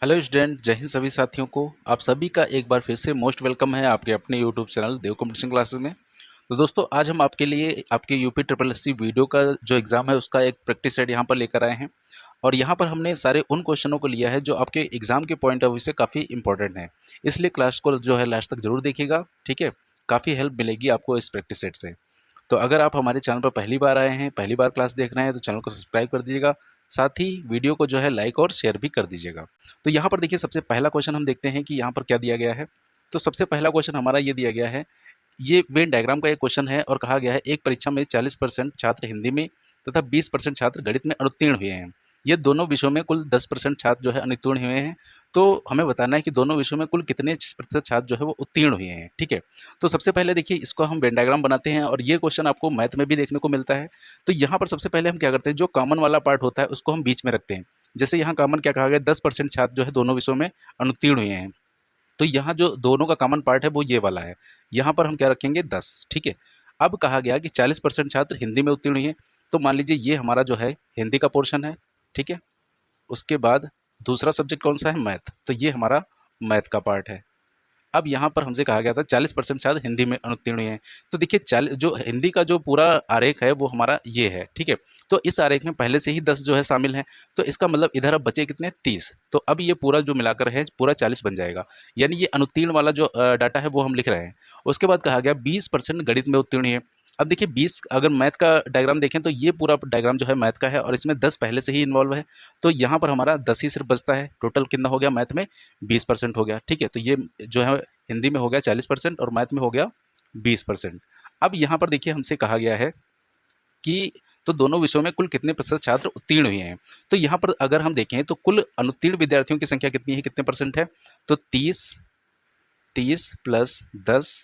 Hello student, जय हिंद सभी साथियों को। आप सभी का एक बार फिर से मोस्ट वेलकम है आपके अपने यूट्यूब चैनल देव कंपटीशन क्लासेस में। तो दोस्तों, आज हम आपके लिए आपके यूपी ट्रिपल एससी वीडियो का जो एग्ज़ाम है उसका एक प्रैक्टिस सेट यहाँ पर लेकर आए हैं। और यहाँ पर हमने सारे उन क्वेश्चनों को लिया है जो आपके एग्ज़ाम के पॉइंट ऑफ व्यू से काफ़ी इंपॉर्टेंट है। इसलिए क्लास को जो है लास्ट तक जरूर देखिएगा, ठीक है। काफ़ी हेल्प मिलेगी आपको इस प्रैक्टिस सेट से। तो अगर आप हमारे चैनल पर पहली बार आए हैं, पहली बार क्लास देख रहे हैं, तो चैनल को सब्सक्राइब कर दीजिएगा। साथ ही वीडियो को जो है लाइक और शेयर भी कर दीजिएगा। तो यहाँ पर देखिए, सबसे पहला क्वेश्चन हम देखते हैं कि यहाँ पर क्या दिया गया है। तो सबसे पहला क्वेश्चन हमारा ये दिया गया है, ये वेन डायग्राम का एक क्वेश्चन है और कहा गया है एक परीक्षा में 40% छात्र हिंदी में तथा 20% छात्र गणित में अनुत्तीर्ण हुए हैं। ये दोनों विषयों में कुल 10% छात्र जो है अनुत्तीर्ण हुए हैं। तो हमें बताना है कि दोनों विषयों में कुल कितने प्रतिशत छात्र जो है वो उत्तीर्ण हुए हैं, ठीक है। तो सबसे पहले देखिए, इसको हम वेन डायग्राम बनाते हैं और ये क्वेश्चन आपको मैथ में भी देखने को मिलता है। तो यहाँ पर सबसे पहले हम क्या करते हैं, जो कॉमन वाला पार्ट होता है उसको हम बीच में रखते हैं। जैसे यहाँ कॉमन क्या कहा गया, 10% छात्र जो है दोनों विषयों में अनुत्तीर्ण हुए हैं। तो यहाँ जो दोनों का कॉमन पार्ट है वो ये वाला है। यहाँ पर हम क्या रखेंगे, 10, ठीक है। अब कहा गया कि 40% छात्र हिंदी में उत्तीर्ण हुए हैं। तो मान लीजिए ये हमारा जो है हिंदी का पोर्शन है, ठीक है। उसके बाद दूसरा सब्जेक्ट कौन सा है, मैथ। तो ये हमारा मैथ का पार्ट है। अब यहाँ पर हमसे कहा गया था 40% छात्र हिंदी में अनुत्तीर्ण हुए हैं। तो देखिए, जो हिंदी का जो पूरा आरेख है वो हमारा ये है, ठीक है। तो इस आरेख में पहले से ही 10 जो है शामिल हैं। तो इसका मतलब इधर अब बचे कितने, 30। तो अब ये पूरा जो मिलाकर है पूरा 40 बन जाएगा। यानी ये अनुत्तीर्ण वाला जो डाटा है वो हम लिख रहे हैं। उसके बाद कहा गया 20% गणित में उत्तीर्ण है। अब देखिए 20, अगर मैथ का डायग्राम देखें तो ये पूरा डायग्राम जो है मैथ का है और इसमें 10 पहले से ही इन्वॉल्व है। तो यहाँ पर हमारा 10 ही सिर्फ बचता है। टोटल कितना हो गया, मैथ में 20% हो गया, ठीक है। तो ये जो है हिंदी में हो गया 40% और मैथ में हो गया 20%। अब यहाँ पर देखिए हमसे कहा गया है कि तो दोनों विषयों में कुल कितने प्रतिशत छात्र उत्तीर्ण हुए हैं। तो यहाँ पर अगर हम देखें तो कुल अनुत्तीर्ण विद्यार्थियों की संख्या कितनी है, कितने परसेंट है। तो 30 30 प्लस 10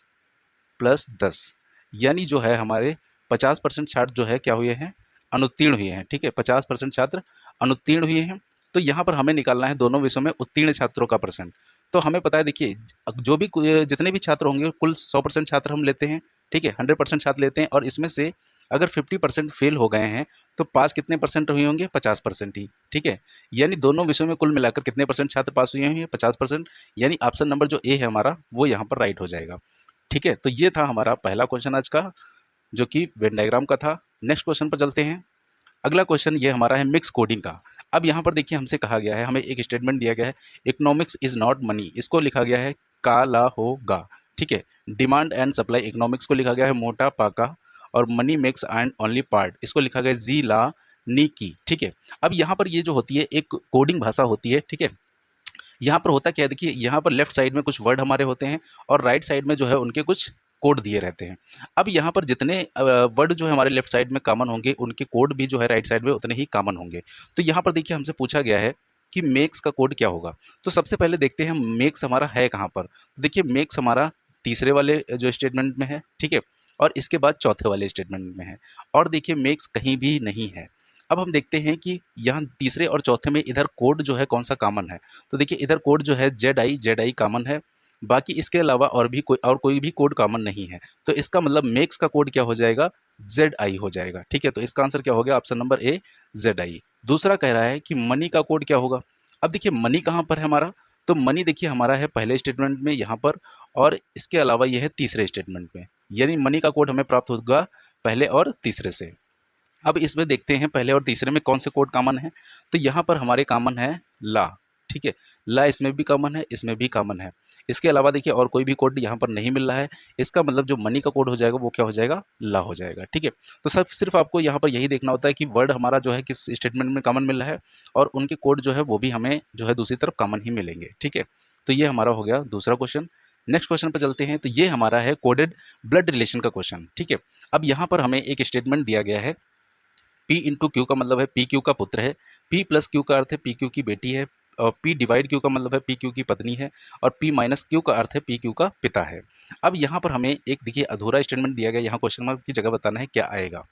प्लस 10, यानी जो है हमारे 50% छात्र जो है क्या हुए हैं, अनुत्तीर्ण हुए हैं, ठीक है। 50% छात्र अनुत्तीर्ण हुए हैं। तो यहाँ पर हमें निकालना है दोनों विषयों में उत्तीर्ण छात्रों का परसेंट। तो हमें पता है, देखिए जो भी जितने भी छात्र होंगे कुल 100% छात्र हम लेते हैं, ठीक है। 100% छात्र लेते हैं और इसमें से अगर 50% फेल हो गए हैं तो पास कितने परसेंट हुए होंगे, 50% ही, ठीक है। यानी दोनों विषयों में कुल मिलाकर कितने परसेंट छात्र पास हुए हैं, 50%। यानी ऑप्शन नंबर जो ए है हमारा वो यहाँ पर राइट हो जाएगा, ठीक है। तो ये था हमारा पहला क्वेश्चन आज का, जो कि वेन डायग्राम का था। नेक्स्ट क्वेश्चन पर चलते हैं। अगला क्वेश्चन ये हमारा है मिक्स कोडिंग का। अब यहाँ पर देखिए हमसे कहा गया है, हमें एक स्टेटमेंट दिया गया है, इकोनॉमिक्स इज नॉट मनी, इसको लिखा गया है काला होगा, ठीक है। डिमांड एंड सप्लाई इकोनॉमिक्स को लिखा गया है मोटा पाका, और money makes and only part इसको लिखा गया है जी ला नी की, ठीक है। अब यहाँ पर ये जो होती है एक कोडिंग भाषा होती है, ठीक है। यहाँ पर होता क्या है, देखिए यहाँ पर लेफ्ट साइड में कुछ वर्ड हमारे होते हैं और राइट साइड में जो है उनके कुछ कोड दिए रहते हैं। अब यहाँ पर जितने वर्ड जो है हमारे लेफ्ट साइड में कॉमन होंगे, उनके कोड भी जो है राइट साइड में उतने ही कॉमन होंगे। तो यहाँ पर देखिए हमसे पूछा गया है कि मेक्स का कोड क्या होगा। तो सबसे पहले देखते हैं मेक्स हमारा है कहाँ पर। देखिए मेक्स हमारा तीसरे वाले जो स्टेटमेंट में है, ठीक है, और इसके बाद चौथे वाले स्टेटमेंट में है। और देखिए मेक्स कहीं भी नहीं है। अब हम देखते हैं कि यहाँ तीसरे और चौथे में इधर कोड जो है कौन सा कॉमन है। तो देखिए इधर कोड जो है जेड आई कॉमन है। बाकी इसके अलावा और कोई भी कोड कॉमन नहीं है। तो इसका मतलब मेक्स का कोड क्या हो जाएगा, जेड आई हो जाएगा, ठीक है। तो इसका आंसर क्या हो गया, option number A Z I. दूसरा कह रहा है कि मनी का कोड क्या होगा। अब देखिए मनी कहाँ पर है हमारा। तो मनी देखिए हमारा है पहले स्टेटमेंट में यहाँ पर, और इसके अलावा यह है तीसरे स्टेटमेंट में। यानी मनी का कोड हमें प्राप्त होगा पहले और तीसरे से। अब इसमें देखते हैं पहले और तीसरे में कौन से कोड कॉमन है। तो यहाँ पर हमारे कॉमन है ला, ठीक है। ला इसमें भी कॉमन है, इसमें भी कॉमन है। इसके अलावा देखिए और कोई भी कोड यहाँ पर नहीं मिल रहा है। इसका मतलब जो मनी का कोड हो जाएगा वो क्या हो जाएगा, ला हो जाएगा, ठीक है। तो सिर्फ आपको यहाँ पर यही देखना होता है कि वर्ड हमारा जो है किस स्टेटमेंट में कॉमन मिल रहा है, और उनके कोड जो है वो भी हमें जो है दूसरी तरफ कॉमन ही मिलेंगे, ठीक है। तो ये हमारा हो गया दूसरा क्वेश्चन। नेक्स्ट क्वेश्चन पर चलते हैं। तो ये हमारा है कोडेड ब्लड रिलेशन का क्वेश्चन, ठीक है। अब यहाँ पर हमें एक स्टेटमेंट दिया गया है, पी इंटू क्यू का मतलब है पी क्यू का पुत्र है, पी प्लस क्यू का अर्थ है पी क्यू की बेटी है, और पी डिवाइड क्यू का मतलब है पी क्यू की पत्नी है, और पी माइनस क्यू का अर्थ है पी क्यू का पिता है। अब यहाँ पर हमें एक देखिए अधूरा स्टेटमेंट दिया गया, यहाँ क्वेश्चन मार्क की जगह बताना है क्या आएगा।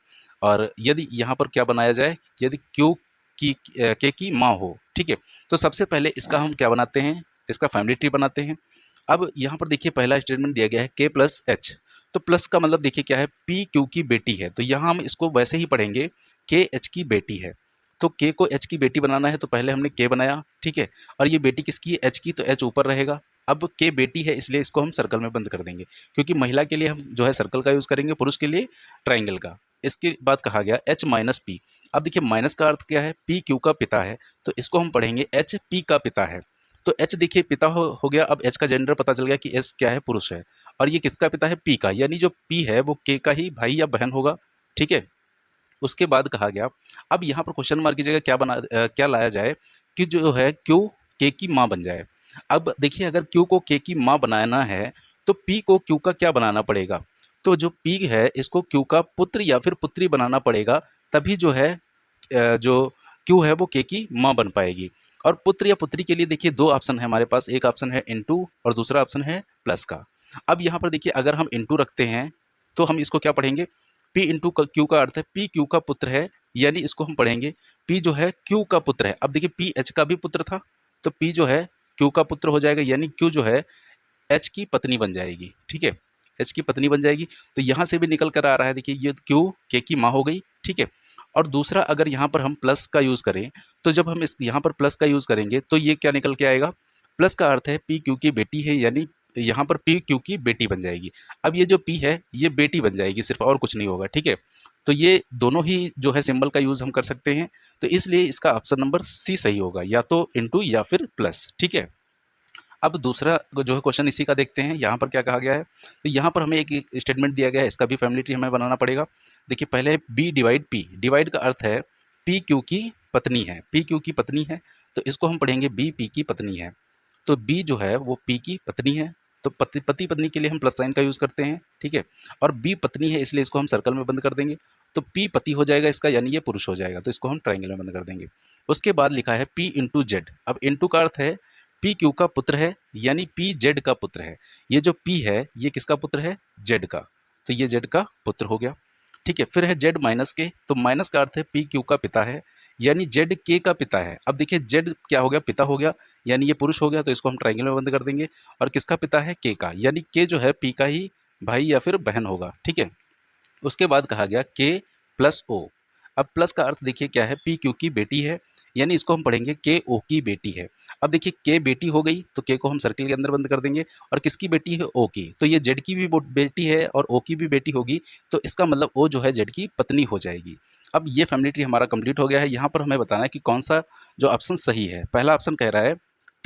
और यदि यहाँ पर क्या बनाया जाए, यदि क्यू की के की माँ हो, ठीक है। तो सबसे पहले इसका हम क्या बनाते हैं, इसका फैमिली ट्री बनाते हैं। अब यहाँ पर देखिए पहला स्टेटमेंट दिया गया है के प्लस एच। तो प्लस का मतलब देखिए क्या है, पी क्यू की बेटी है। तो यहाँ हम इसको वैसे ही पढ़ेंगे के एच की बेटी है। तो के को एच की बेटी बनाना है तो पहले हमने के बनाया, ठीक है, और ये बेटी किसकी है, एच की, तो एच ऊपर रहेगा। अब के बेटी है इसलिए इसको हम सर्कल में बंद कर देंगे, क्योंकि महिला के लिए हम जो है सर्कल का यूज़ करेंगे, पुरुष के लिए ट्राइंगल का। इसके बाद कहा गया एच माइनस पी। अब देखिए माइनस का अर्थ क्या है, पी क्यू का पिता है, तो इसको हम पढ़ेंगे एच पी का पिता है। तो एच देखिए पिता हो गया। अब एच का जेंडर पता चल गया कि एच क्या है, पुरुष है, और ये किसका पिता है, पी का, यानी जो पी है वो के का ही भाई या बहन होगा, ठीक है। उसके बाद कहा गया, अब यहाँ पर क्वेश्चन मार्क की जगह क्या लाया जाए कि जो है क्यू के की माँ बन जाए। अब देखिए अगर क्यू को के की माँ बनाना है तो पी को क्यू का क्या बनाना पड़ेगा, तो जो पी है इसको क्यू का पुत्र या फिर पुत्री बनाना पड़ेगा, तभी जो है जो क्यू है वो के की माँ बन पाएगी। और पुत्र या पुत्री के लिए देखिए दो ऑप्शन है हमारे पास, एक ऑप्शन है इनटू और दूसरा ऑप्शन है प्लस का। अब यहाँ पर देखिए अगर हम इनटू रखते हैं तो हम इसको क्या पढ़ेंगे, पी इंटू क्यू का अर्थ है पी क्यू का पुत्र है, यानी इसको हम पढ़ेंगे पी जो है क्यू का पुत्र है। अब देखिए पी एच का भी पुत्र था, तो पी जो है क्यू का पुत्र हो जाएगा, यानी क्यू जो है एच की पत्नी बन जाएगी, ठीक है, एच की पत्नी बन जाएगी। तो यहाँ से भी निकल कर आ रहा है, देखिए ये क्यू के की माँ हो गई, ठीक है। और दूसरा अगर यहाँ पर हम प्लस का यूज़ करें, तो जब हम इस यहाँ पर प्लस का यूज़ करेंगे तो ये क्या निकल के आएगा, प्लस का अर्थ है पी क्यू की बेटी है, यानी यहाँ पर पी क्यू की बेटी बन जाएगी। अब ये जो पी है ये बेटी बन जाएगी सिर्फ, और कुछ नहीं होगा, ठीक है। तो ये दोनों ही जो है सिंबल का यूज़ हम कर सकते हैं, तो इसलिए इसका ऑप्शन नंबर सी सही होगा, या तो इंटू या फिर प्लस, ठीक है। अब दूसरा जो है क्वेश्चन इसी का देखते हैं, यहाँ पर क्या कहा गया है। तो यहाँ पर हमें एक स्टेटमेंट दिया गया है, इसका भी फैमिली ट्री हमें बनाना पड़ेगा। देखिए पहले बी डिवाइड पी, डिवाइड का अर्थ है पी क्यू की पत्नी है, पी क्यू की पत्नी है, तो इसको हम पढ़ेंगे बी पी की पत्नी है। तो बी जो है वो पी की पत्नी है, तो पति पत्नी के लिए हम प्लस साइन का यूज़ करते हैं, ठीक है। और बी पत्नी है इसलिए इसको हम सर्कल में बंद कर देंगे, तो पी पति हो जाएगा इसका, यानी ये पुरुष हो जाएगा, तो इसको हम ट्राइंगल में बंद कर देंगे। उसके बाद लिखा है पी इंटू जेड। अब इंटू का अर्थ है पी क्यू का पुत्र है, यानी पी जेड का पुत्र है। ये जो पी है ये किसका पुत्र है, जेड का, तो ये जेड का पुत्र हो गया, ठीक है। फिर है जेड माइनस के, तो माइनस का अर्थ है पी क्यू का पिता है, यानी जेड के का पिता है। अब देखिए जेड क्या हो गया, पिता हो गया, यानी ये पुरुष हो गया, तो इसको हम ट्राइंगल में बंद कर देंगे। और किसका पिता है, के का, यानी के जो है पी का ही भाई या फिर बहन होगा, ठीक है। उसके बाद कहा गया के प्लस ओ। अब प्लस का अर्थ देखिए क्या है, पी क्यू की बेटी है, यानी इसको हम पढ़ेंगे के ओ की बेटी है। अब देखिए के बेटी हो गई तो के को हम सर्किल के अंदर बंद कर देंगे, और किसकी बेटी है, ओ की, तो ये जेड की भी बेटी है और ओ की भी बेटी होगी, तो इसका मतलब ओ जो है जेड की पत्नी हो जाएगी। अब ये फैमिली ट्री हमारा कंप्लीट हो गया है। यहाँ पर हमें बताना है कि कौन सा जो ऑप्शन सही है। पहला ऑप्शन कह रहा है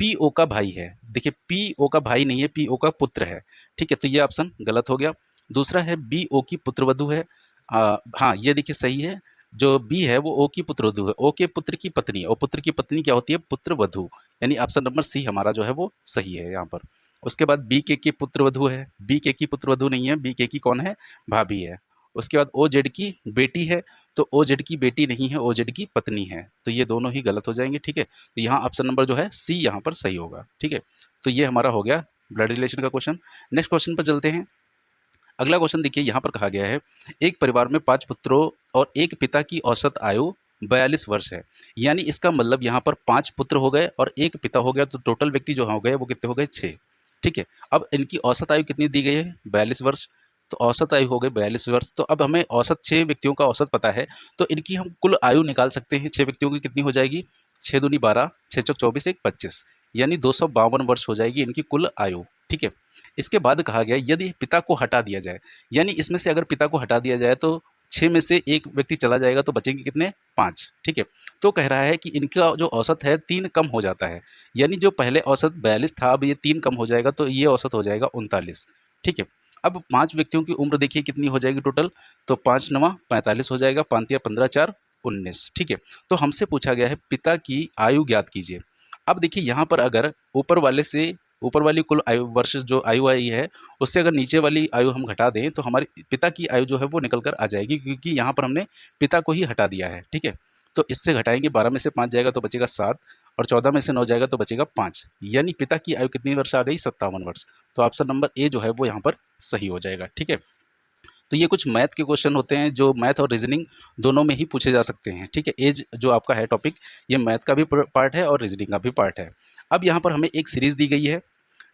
पी ओ का भाई है, देखिए पी ओ का भाई नहीं है, पी ओ का पुत्र है, ठीक है, तो ये ऑप्शन गलत हो गया। दूसरा है बी ओ की पुत्रवधू है, हाँ ये देखिए सही है, जो बी है वो ओ की पुत्रवधू है, ओ के पुत्र की पत्नी है, और पुत्र की पत्नी क्या होती है, पुत्रवधू, यानी ऑप्शन नंबर सी हमारा जो है वो सही है यहाँ पर। उसके बाद बी के की पुत्रवधू है, बी के की पुत्रवधू नहीं है, बी के की कौन है, भाभी है। उसके बाद ओ जेड की बेटी है, तो ओ जेड की बेटी नहीं है, ओ जेड की पत्नी है, तो ये दोनों ही गलत हो जाएंगे, ठीक है। तो यहाँ ऑप्शन नंबर जो है सी यहाँ पर सही होगा, ठीक है। तो ये हमारा हो गया ब्लड रिलेशन का क्वेश्चन। नेक्स्ट क्वेश्चन पर चलते हैं। अगला क्वेश्चन देखिए, यहाँ पर कहा गया है एक परिवार में 5 पुत्रों और एक पिता की औसत आयु 42 वर्ष है, यानी इसका मतलब यहाँ पर 5 पुत्र हो गए और एक पिता हो गया, तो टोटल व्यक्ति जो हो गए वो कितने हो गए, 6, ठीक है। अब इनकी औसत आयु कितनी दी गई है, 42 वर्ष, तो औसत आयु हो गई 42 वर्ष। तो अब हमें औसत 6 व्यक्तियों का औसत पता है, तो इनकी हम कुल आयु निकाल सकते हैं। 6 व्यक्तियों की कितनी हो जाएगी, 6 दूनी 12, 6 चौक 24, 1 25, यानी 252 वर्ष हो जाएगी इनकी कुल आयु, ठीक है। इसके बाद कहा गया यदि पिता को हटा दिया जाए, यानी इसमें से अगर पिता को हटा दिया जाए तो 6 में से एक व्यक्ति चला जाएगा, तो बचेंगे कितने, 5, ठीक है। तो कह रहा है कि इनका जो औसत है 3 कम हो जाता है, यानी जो पहले औसत 42 था अब ये 3 कम हो जाएगा, तो ये औसत हो जाएगा 39, ठीक है। अब 5 व्यक्तियों की उम्र देखिए कितनी हो जाएगी टोटल, तो 5 नवा 45 हो जाएगा, 5 या 15 4 19, ठीक है। तो हमसे पूछा गया है पिता की आयु ज्ञात कीजिए। अब देखिए यहाँ पर अगर ऊपर वाली कुल आयु वर्ष जो आयु आई है उससे अगर नीचे वाली आयु हम घटा दें तो हमारी पिता की आयु जो है वो निकल कर आ जाएगी, क्योंकि यहाँ पर हमने पिता को ही हटा दिया है, ठीक है। तो इससे घटाएंगे, 12 में से 5 जाएगा तो बचेगा 7, और 14 में से 9 जाएगा तो बचेगा 5, यानी पिता की आयु कितनी वर्ष आ गई, 57 वर्ष। तो ऑप्शन नंबर ए जो है वो यहाँ पर सही हो जाएगा, ठीक है। तो ये कुछ मैथ के क्वेश्चन होते हैं जो मैथ और रीजनिंग दोनों में ही पूछे जा सकते हैं, ठीक है। एज जो आपका है टॉपिक, ये मैथ का भी पार्ट है और रीजनिंग का भी पार्ट है। अब यहाँ पर हमें एक सीरीज़ दी गई है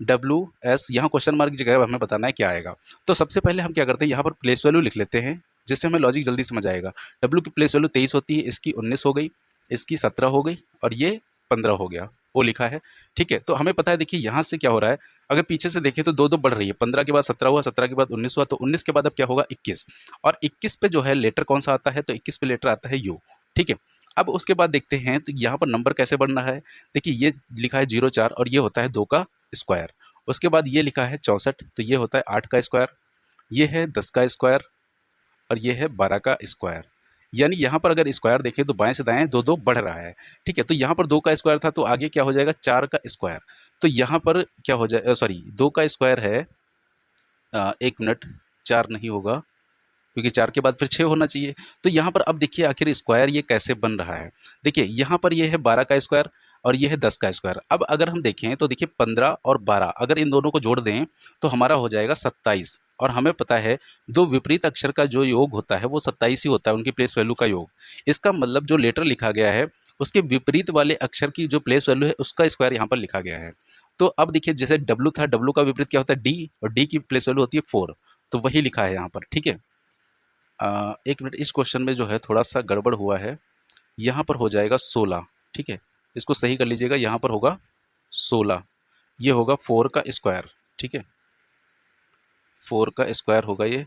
WS, यहाँ क्वेश्चन मार्क की जगह हमें बताना है क्या आएगा। तो सबसे पहले हम क्या करते हैं, यहाँ पर प्लेस वैल्यू लिख लेते हैं, जिससे हमें लॉजिक जल्दी समझ आएगा। W की प्लेस वैल्यू 23 होती है, इसकी 19 हो गई। इसकी 17 हो गई और ये 15 हो गया, वो लिखा है। ठीक है, तो हमें पता है, देखिए यहाँ से क्या हो रहा है, अगर पीछे से देखें तो दो दो बढ़ रही है, 15 के बाद 17 हुआ, 17 के बाद 19 हुआ, तो 19 के बाद अब क्या होगा 21, और 21 पे जो है लेटर कौन सा आता है, तो 21 पे लेटर आता है यू। ठीक है, अब उसके बाद देखते हैं तो यहाँ पर नंबर कैसे बढ़ना है। देखिए ये लिखा है 04 और ये होता है 2 का स्क्वायर। उसके बाद ये लिखा है 64, तो ये होता है 8 का स्क्वायर। ये है 10 का स्क्वायर और ये है 12 का स्क्वायर। यानी यहाँ पर अगर स्क्वायर देखें तो बाएं से दाएं दो दो बढ़ रहा है। ठीक है, तो यहाँ पर 2 का स्क्वायर था तो आगे क्या हो जाएगा 4 का स्क्वायर। तो यहाँ पर क्या हो जाए, सॉरी 2 का स्क्वायर है, 1 मिनट, 4 नहीं होगा क्योंकि 4 के बाद फिर 6 होना चाहिए। तो यहाँ पर अब देखिए आखिर स्क्वायर ये कैसे बन रहा है। देखिए यहाँ पर ये है 12 का स्क्वायर और ये है 10 का स्क्वायर। अब अगर हम देखें तो देखिए 15 और 12 अगर इन दोनों को जोड़ दें तो हमारा हो जाएगा 27, और हमें पता है दो विपरीत अक्षर का जो योग होता है वो 27 ही होता है, उनकी प्लेस वैल्यू का योग। इसका मतलब जो लेटर लिखा गया है उसके विपरीत वाले अक्षर की जो प्लेस वैल्यू है उसका स्क्वायर यहाँ पर लिखा गया है। तो अब देखिए जैसे डब्लू था, डब्लू का विपरीत क्या होता है डी, और डी की प्लेस वैल्यू होती है 4, तो वही लिखा है यहाँ पर। ठीक है, 1 मिनट, इस क्वेश्चन में जो है थोड़ा सा गड़बड़ हुआ है, यहाँ पर हो जाएगा 16। ठीक है, इसको सही कर लीजिएगा, यहाँ पर होगा 16, ये होगा 4 का स्क्वायर। ठीक है, 4 का स्क्वायर होगा ये,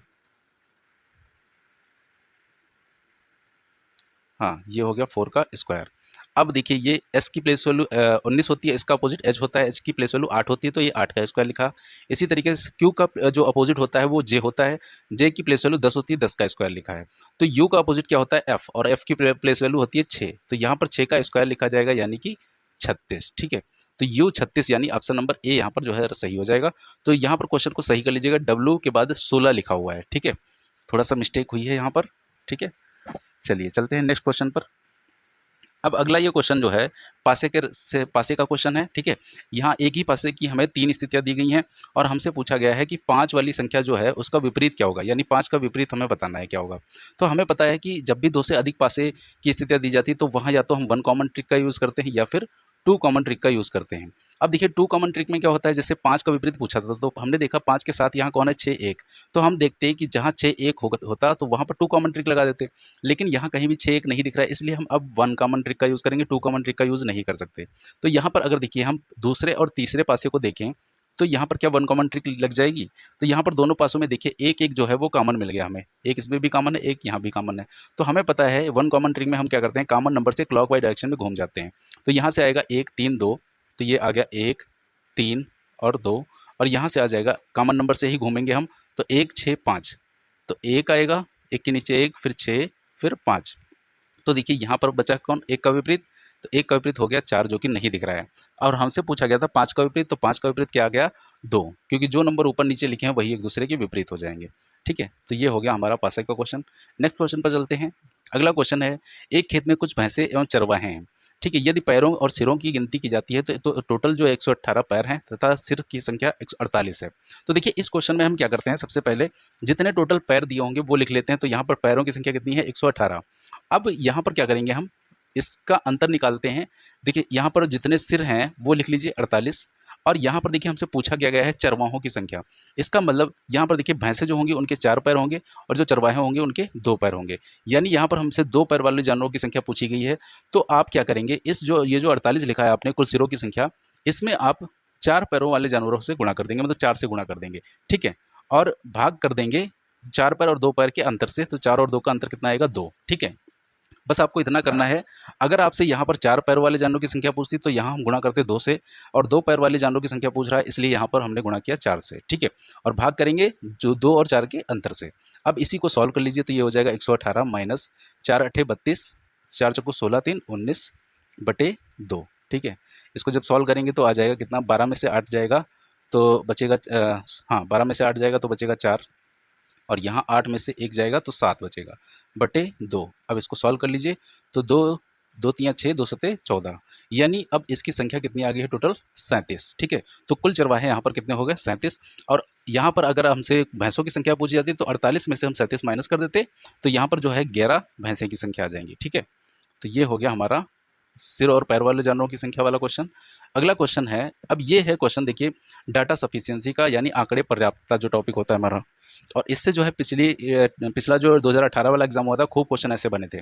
हाँ ये हो गया 4 का स्क्वायर। अब देखिए ये s की प्लेस वैल्यू 19 होती है, इसका अपोजिट h होता है, h की प्लेस वैल्यू 8 होती है, तो ये 8 का स्क्वायर लिखा। इसी तरीके से q का जो अपोजिट होता है वो j होता है, j की प्लेस वैल्यू 10 होती है, 10 का स्क्वायर लिखा है। तो u का अपोजिट क्या होता है f, और f की प्लेस वैल्यू होती है 6, तो यहाँ पर 6 का स्क्वायर लिखा जाएगा यानी कि 36। ठीक है, तो u 36 यानी ऑप्शन नंबर ए यहाँ पर जो है सही हो जाएगा। तो यहाँ पर क्वेश्चन को सही कर लीजिएगा, w के बाद 16 लिखा हुआ है। ठीक है, थोड़ा सा मिस्टेक हुई है यहाँ पर। ठीक है, चलिए चलते हैं नेक्स्ट क्वेश्चन पर। अब अगला ये क्वेश्चन जो है पासे का क्वेश्चन है। ठीक है, यहाँ एक ही पासे की हमें 3 स्थितियाँ दी गई हैं और हमसे पूछा गया है कि 5 वाली संख्या जो है उसका विपरीत क्या होगा, यानी 5 का विपरीत हमें बताना है क्या होगा। तो हमें पता है कि जब भी 2 से अधिक पासे की स्थितियाँ दी जाती है तो वहाँ या तो हम 1 कॉमन ट्रिक का यूज़ करते हैं या फिर 2 कॉमन ट्रिक का यूज़ करते हैं। अब देखिए 2 कॉमन ट्रिक में क्या होता है, जैसे 5 का विपरीत पूछा था तो हमने देखा 5 के साथ यहाँ कौन है 6 1, तो हम देखते हैं कि जहाँ 6 1 होता तो वहाँ पर 2 कॉमन ट्रिक लगा देते, लेकिन यहाँ कहीं भी 6 1 नहीं दिख रहा है, इसलिए हम अब 1 कॉमन ट्रिक का यूज़ करेंगे, 2 कॉमन ट्रिक का यूज़ नहीं कर सकते। तो यहाँ पर अगर देखिए हम दूसरे और तीसरे पासे को देखें तो यहाँ पर क्या 1 कॉमन ट्रिक लग जाएगी। तो यहाँ पर दोनों पासों में देखिए एक एक जो है वो कॉमन मिल गया हमें, एक इसमें भी कॉमन है, एक यहाँ भी कॉमन है। तो हमें पता है 1 कॉमन ट्रिक में हम क्या करते हैं, कॉमन नंबर से क्लॉकवाइज डायरेक्शन में घूम जाते हैं। तो यहाँ से आएगा 1 3 2, तो ये आ गया 1 3 और 2, और यहाँ से आ जाएगा कॉमन नंबर से ही घूमेंगे हम, तो 1 6 5, तो 1 आएगा, 1 के नीचे 1, फिर 6, फिर 5। तो देखिए यहाँ पर बचा कौन, 1 का विपरीत, तो 1 का विपरीत हो गया 4 जो कि नहीं दिख रहा है। और हमसे पूछा गया था 5 का विपरीत, तो 5 का विपरीत क्या आ गया 2, क्योंकि जो नंबर ऊपर नीचे लिखे हैं वही एक दूसरे के विपरीत हो जाएंगे। ठीक है, तो ये हो गया हमारा पासे का क्वेश्चन। नेक्स्ट क्वेश्चन पर चलते हैं। अगला क्वेश्चन है, एक खेत में कुछ भैंसे एवं चरवाहे हैं। ठीक है, यदि पैरों और सिरों की गिनती की जाती है तो टोटल जो 118 पैर हैं तथा सिर की संख्या 148 है। तो देखिए इस क्वेश्चन में हम क्या करते हैं, सबसे पहले जितने टोटल पैर दिए होंगे वो लिख लेते हैं। तो यहाँ पर पैरों की संख्या कितनी है 118। अब यहाँ पर क्या करेंगे, हम इसका अंतर निकालते हैं। देखिए यहाँ पर जितने सिर हैं वो लिख लीजिए 48, और यहाँ पर देखिए हमसे पूछा गया है चरवाहों की संख्या। इसका मतलब यहाँ पर देखिए भैंसे जो होंगी उनके 4 पैर होंगे और जो चरवाहे होंगे उनके 2 पैर होंगे, यानी यहाँ पर हमसे 2 पैर वाले जानवरों की संख्या पूछी गई है। तो आप क्या करेंगे, ये जो 48 लिखा है आपने कुल सिरों की संख्या, इसमें आप 4 पैरों वाले जानवरों से गुणा कर देंगे, मतलब 4 से गुणा कर देंगे। ठीक है, और भाग कर देंगे 4 पैर और 2 पैर के अंतर से, तो 4 और 2 का अंतर कितना आएगा 2। ठीक है, बस आपको इतना करना है। अगर आपसे यहाँ पर 4 पैर वाले जानवरों की संख्या पूछती तो यहाँ हम गुणा करते 2 से, और 2 पैर वाले जानवरों की संख्या पूछ रहा है इसलिए यहाँ पर हमने गुणा किया 4 से। ठीक है, और भाग करेंगे जो 2 और 4 के अंतर से। अब इसी को सॉल्व कर लीजिए, तो ये हो जाएगा 118 माइनस 4 अट्ठे 32, 4 चौको 16 3 19 बटे 2। ठीक है, इसको जब सॉल्व करेंगे तो आ जाएगा कितना, 12 में से 8 जाएगा तो बचेगा, हाँ 12 में से 8 जाएगा तो बचेगा 4, और यहाँ 8 में से 1 जाएगा तो 7 बचेगा बटे 2। अब इसको सॉल्व कर लीजिए, तो 2 2 3 6 2 सते 14, यानी अब इसकी संख्या कितनी आ गई है टोटल 37। ठीक है, तो कुल चरवाहे यहाँ पर कितने हो गए 37, और यहाँ पर अगर हमसे भैंसों की संख्या पूछी जाती तो 48 में से हम 37 माइनस कर देते, तो यहाँ पर जो है 11 भैंसे की संख्या आ जाएंगी। ठीक है, तो ये हो गया हमारा सिर और पैर वाले जानवरों की संख्या वाला क्वेश्चन। अगला क्वेश्चन है, अब ये है क्वेश्चन देखिए डाटा सफिशिएंसी का, यानी आंकड़े पर्याप्तता जो टॉपिक होता है हमारा, और इससे जो है पिछला जो 2018 वाला एग्जाम हुआ था खूब क्वेश्चन ऐसे बने थे।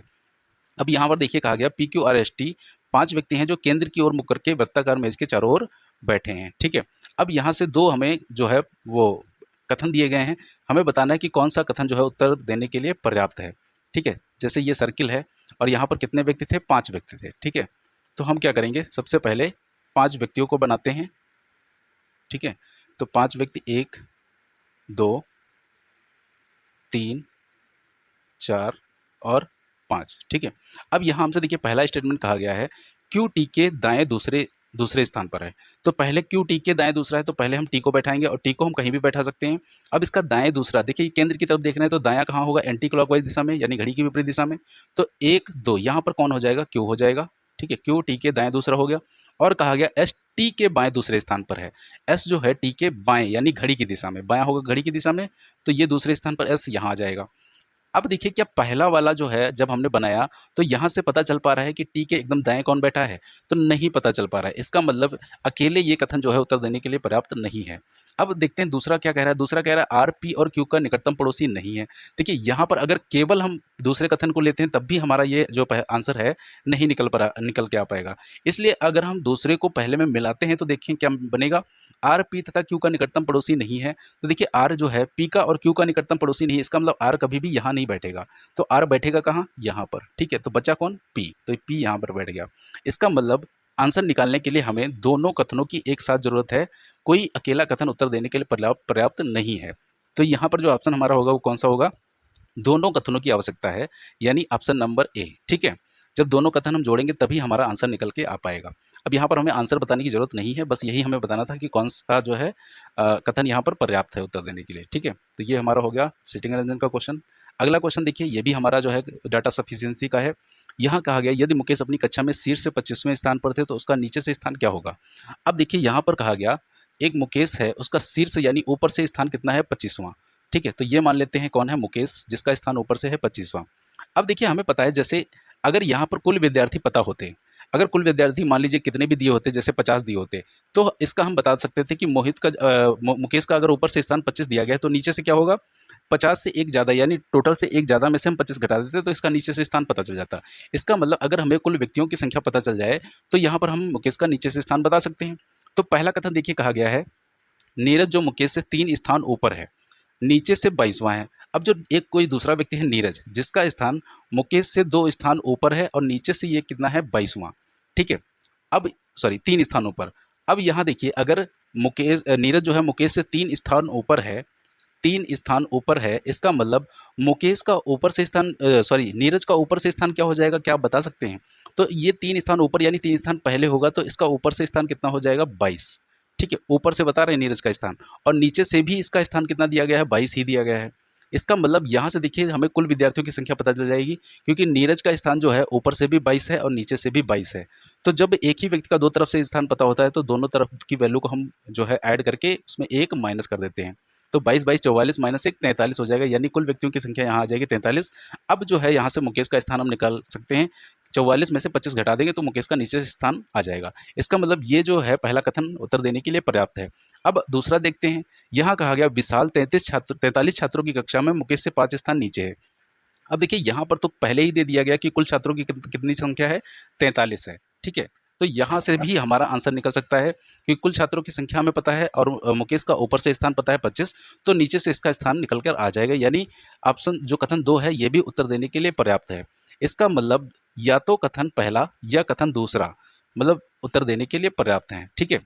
अब यहाँ पर देखिए कहा गया P Q R S T 5 व्यक्ति हैं जो केंद्र की ओर मुख करके वृत्ताकार मेज के चारों ओर बैठे हैं। ठीक है, अब यहाँ से दो हमें जो है वो कथन दिए गए हैं, हमें बताना है कि कौन सा कथन जो है उत्तर देने के लिए पर्याप्त है। ठीक है, जैसे ये सर्किल है और यहाँ पर कितने व्यक्ति थे, 5 व्यक्ति थे। ठीक है, तो हम क्या करेंगे, सबसे पहले 5 व्यक्तियों को बनाते हैं। ठीक है, तो 5 व्यक्ति 1 2 3 4 और 5। ठीक है, अब यहाँ हमसे देखिए पहला स्टेटमेंट कहा गया है क्यू टी के दाएं दूसरे दूसरे स्थान पर है। तो पहले क्यू टी के दाएं दूसरा है, तो पहले हम टी को बैठाएंगे और टी को हम कहीं भी बैठा सकते हैं। अब इसका दाएं दूसरा देखिए केंद्र की तरफ देख रहे हैं, तो दायां कहाँ होगा, एंटी क्लॉकवाइज दिशा में, यानी घड़ी की विपरीत दिशा में। तो 1 2 यहाँ पर कौन हो जाएगा, क्यू हो जाएगा। ठीक है, क्यू टी के दाएं दूसरा हो गया। और कहा गया एस टी के बाएं दूसरे स्थान पर है। एस जो है टी के बाएं यानी घड़ी की दिशा में, बायां होगा घड़ी की दिशा में, तो ये दूसरे स्थान पर एस यहाँ आ जाएगा। अब देखिए क्या पहला वाला जो है जब हमने बनाया तो यहाँ से पता चल पा रहा है कि टी के एकदम दाएं कौन बैठा है, तो नहीं पता चल पा रहा है। इसका मतलब अकेले ये कथन जो है उत्तर देने के लिए पर्याप्त नहीं है। अब देखते हैं दूसरा क्या कह रहा है। दूसरा कह रहा है आर पी और क्यू का निकटतम पड़ोसी नहीं है। देखिए यहाँ पर अगर केवल हम दूसरे कथन को लेते हैं तब भी हमारा ये जो आंसर है नहीं निकल के आ पाएगा। इसलिए अगर हम दूसरे को पहले में मिलाते हैं तो देखिए क्या बनेगा, आर पी तथा क्यू का निकटतम पड़ोसी नहीं है। तो देखिए आर जो है पी का और क्यू का निकटतम पड़ोसी नहीं है, इसका मतलब आर कभी भी यहाँ नहीं बैठेगा। तो आर बैठेगा कहाँ, यहाँ पर। ठीक है, तो बचा कौन, पी, तो पी यहाँ पर बैठ गया। इसका मतलब आंसर निकालने के लिए हमें दोनों कथनों की एक साथ जरूरत है, कोई अकेला कथन उत्तर देने के लिए पर्याप्त नहीं है। तो यहाँ पर जो ऑप्शन हमारा होगा वो कौन सा होगा, दोनों कथनों की आवश्यकता है, यानी ऑप्शन नंबर ए। ठीक है, जब दोनों कथन हम जोड़ेंगे तभी हमारा आंसर निकल के आ पाएगा। अब यहाँ पर हमें आंसर बताने की जरूरत नहीं है, बस यही हमें बताना था कि कौन सा जो है कथन यहाँ पर पर्याप्त है उत्तर देने के लिए। ठीक है, तो ये हमारा हो गया सीटिंग अरेंजमेंट का क्वेश्चन। अगला क्वेश्चन देखिए, ये भी हमारा जो है डाटा सफिशिएंसी का है। यहाँ कहा गया यदि मुकेश अपनी कक्षा में शीर्ष से 25वें स्थान पर थे तो उसका नीचे से स्थान क्या होगा। अब देखिए यहाँ पर कहा गया एक मुकेश है, उसका शीर्ष यानी ऊपर से स्थान कितना है, 25वां। ठीक है, तो ये मान लेते हैं कौन है, मुकेश, जिसका स्थान ऊपर से है 25वां। अब देखिए हमें पता है, जैसे अगर यहाँ पर कुल विद्यार्थी पता होते, अगर कुल विद्यार्थी मान लीजिए कितने भी दिए होते, जैसे 50 दिए होते, तो इसका हम बता सकते थे कि मुकेश का अगर ऊपर से स्थान 25 दिया गया है तो नीचे से क्या होगा, 50 से एक ज़्यादा, यानी टोटल से एक ज़्यादा में से हम 25 घटा देते तो इसका नीचे से स्थान पता चल जाता। इसका मतलब अगर हमें कुल व्यक्तियों की संख्या पता चल जाए तो यहाँ पर हम मुकेश का नीचे से स्थान बता सकते हैं। तो पहला कथन देखिए कहा गया है नीरज जो मुकेश से 3 स्थान ऊपर है, नीचे से 22वां है। अब जो एक कोई दूसरा व्यक्ति है नीरज, जिसका स्थान मुकेश से 2 स्थान ऊपर है और नीचे से ये कितना है, 22वां। ठीक है, अब सॉरी 3 स्थान ऊपर। अब यहाँ देखिए अगर नीरज जो है मुकेश से 3 स्थान ऊपर है, 3 स्थान ऊपर है, इसका मतलब मुकेश का ऊपर से स्थान नीरज का ऊपर से स्थान क्या हो जाएगा, क्या आप बता सकते हैं। तो ये 3 स्थान ऊपर यानी 3 स्थान पहले होगा, तो इसका ऊपर से स्थान कितना हो जाएगा, 22। ठीक है, ऊपर से बता रहे हैं नीरज का स्थान, और नीचे से भी इसका स्थान कितना दिया गया है, 22 ही दिया गया है। इसका मतलब यहाँ से देखिए हमें कुल विद्यार्थियों की संख्या पता चल जाएगी, क्योंकि नीरज का स्थान जो है ऊपर से भी 22 है और नीचे से भी 22 है। तो जब एक ही व्यक्ति का दो तरफ से स्थान पता होता है तो दोनों तरफ की वैल्यू को हम जो है ऐड करके उसमें 1 माइनस कर देते हैं। तो 22 22 44 माइनस 1 43 हो जाएगा, यानी कुल व्यक्तियों की संख्या यहाँ आ जाएगी 43। अब जो है यहाँ से मुकेश का स्थान हम निकाल सकते हैं, 44 में से 25 घटा देंगे तो मुकेश का नीचे से स्थान आ जाएगा। इसका मतलब ये जो है पहला कथन उत्तर देने के लिए पर्याप्त है। अब दूसरा देखते हैं, यहाँ कहा गया विशाल 43 छात्रों की कक्षा में मुकेश से 5 स्थान नीचे है। अब देखिए यहाँ पर तो पहले ही दे दिया गया कि कुल छात्रों की कितनी संख्या है, 43 है। ठीक है, तो यहाँ से भी हमारा आंसर निकल सकता है कि कुल छात्रों की संख्या हमें पता है और मुकेश का ऊपर से स्थान पता है 25, तो नीचे से इसका स्थान निकल कर आ जाएगा, यानी ऑप्शन जो कथन 2 है ये भी उत्तर देने के लिए पर्याप्त है। इसका मतलब या तो कथन पहला या कथन दूसरा मतलब उत्तर देने के लिए पर्याप्त हैं। ठीक है,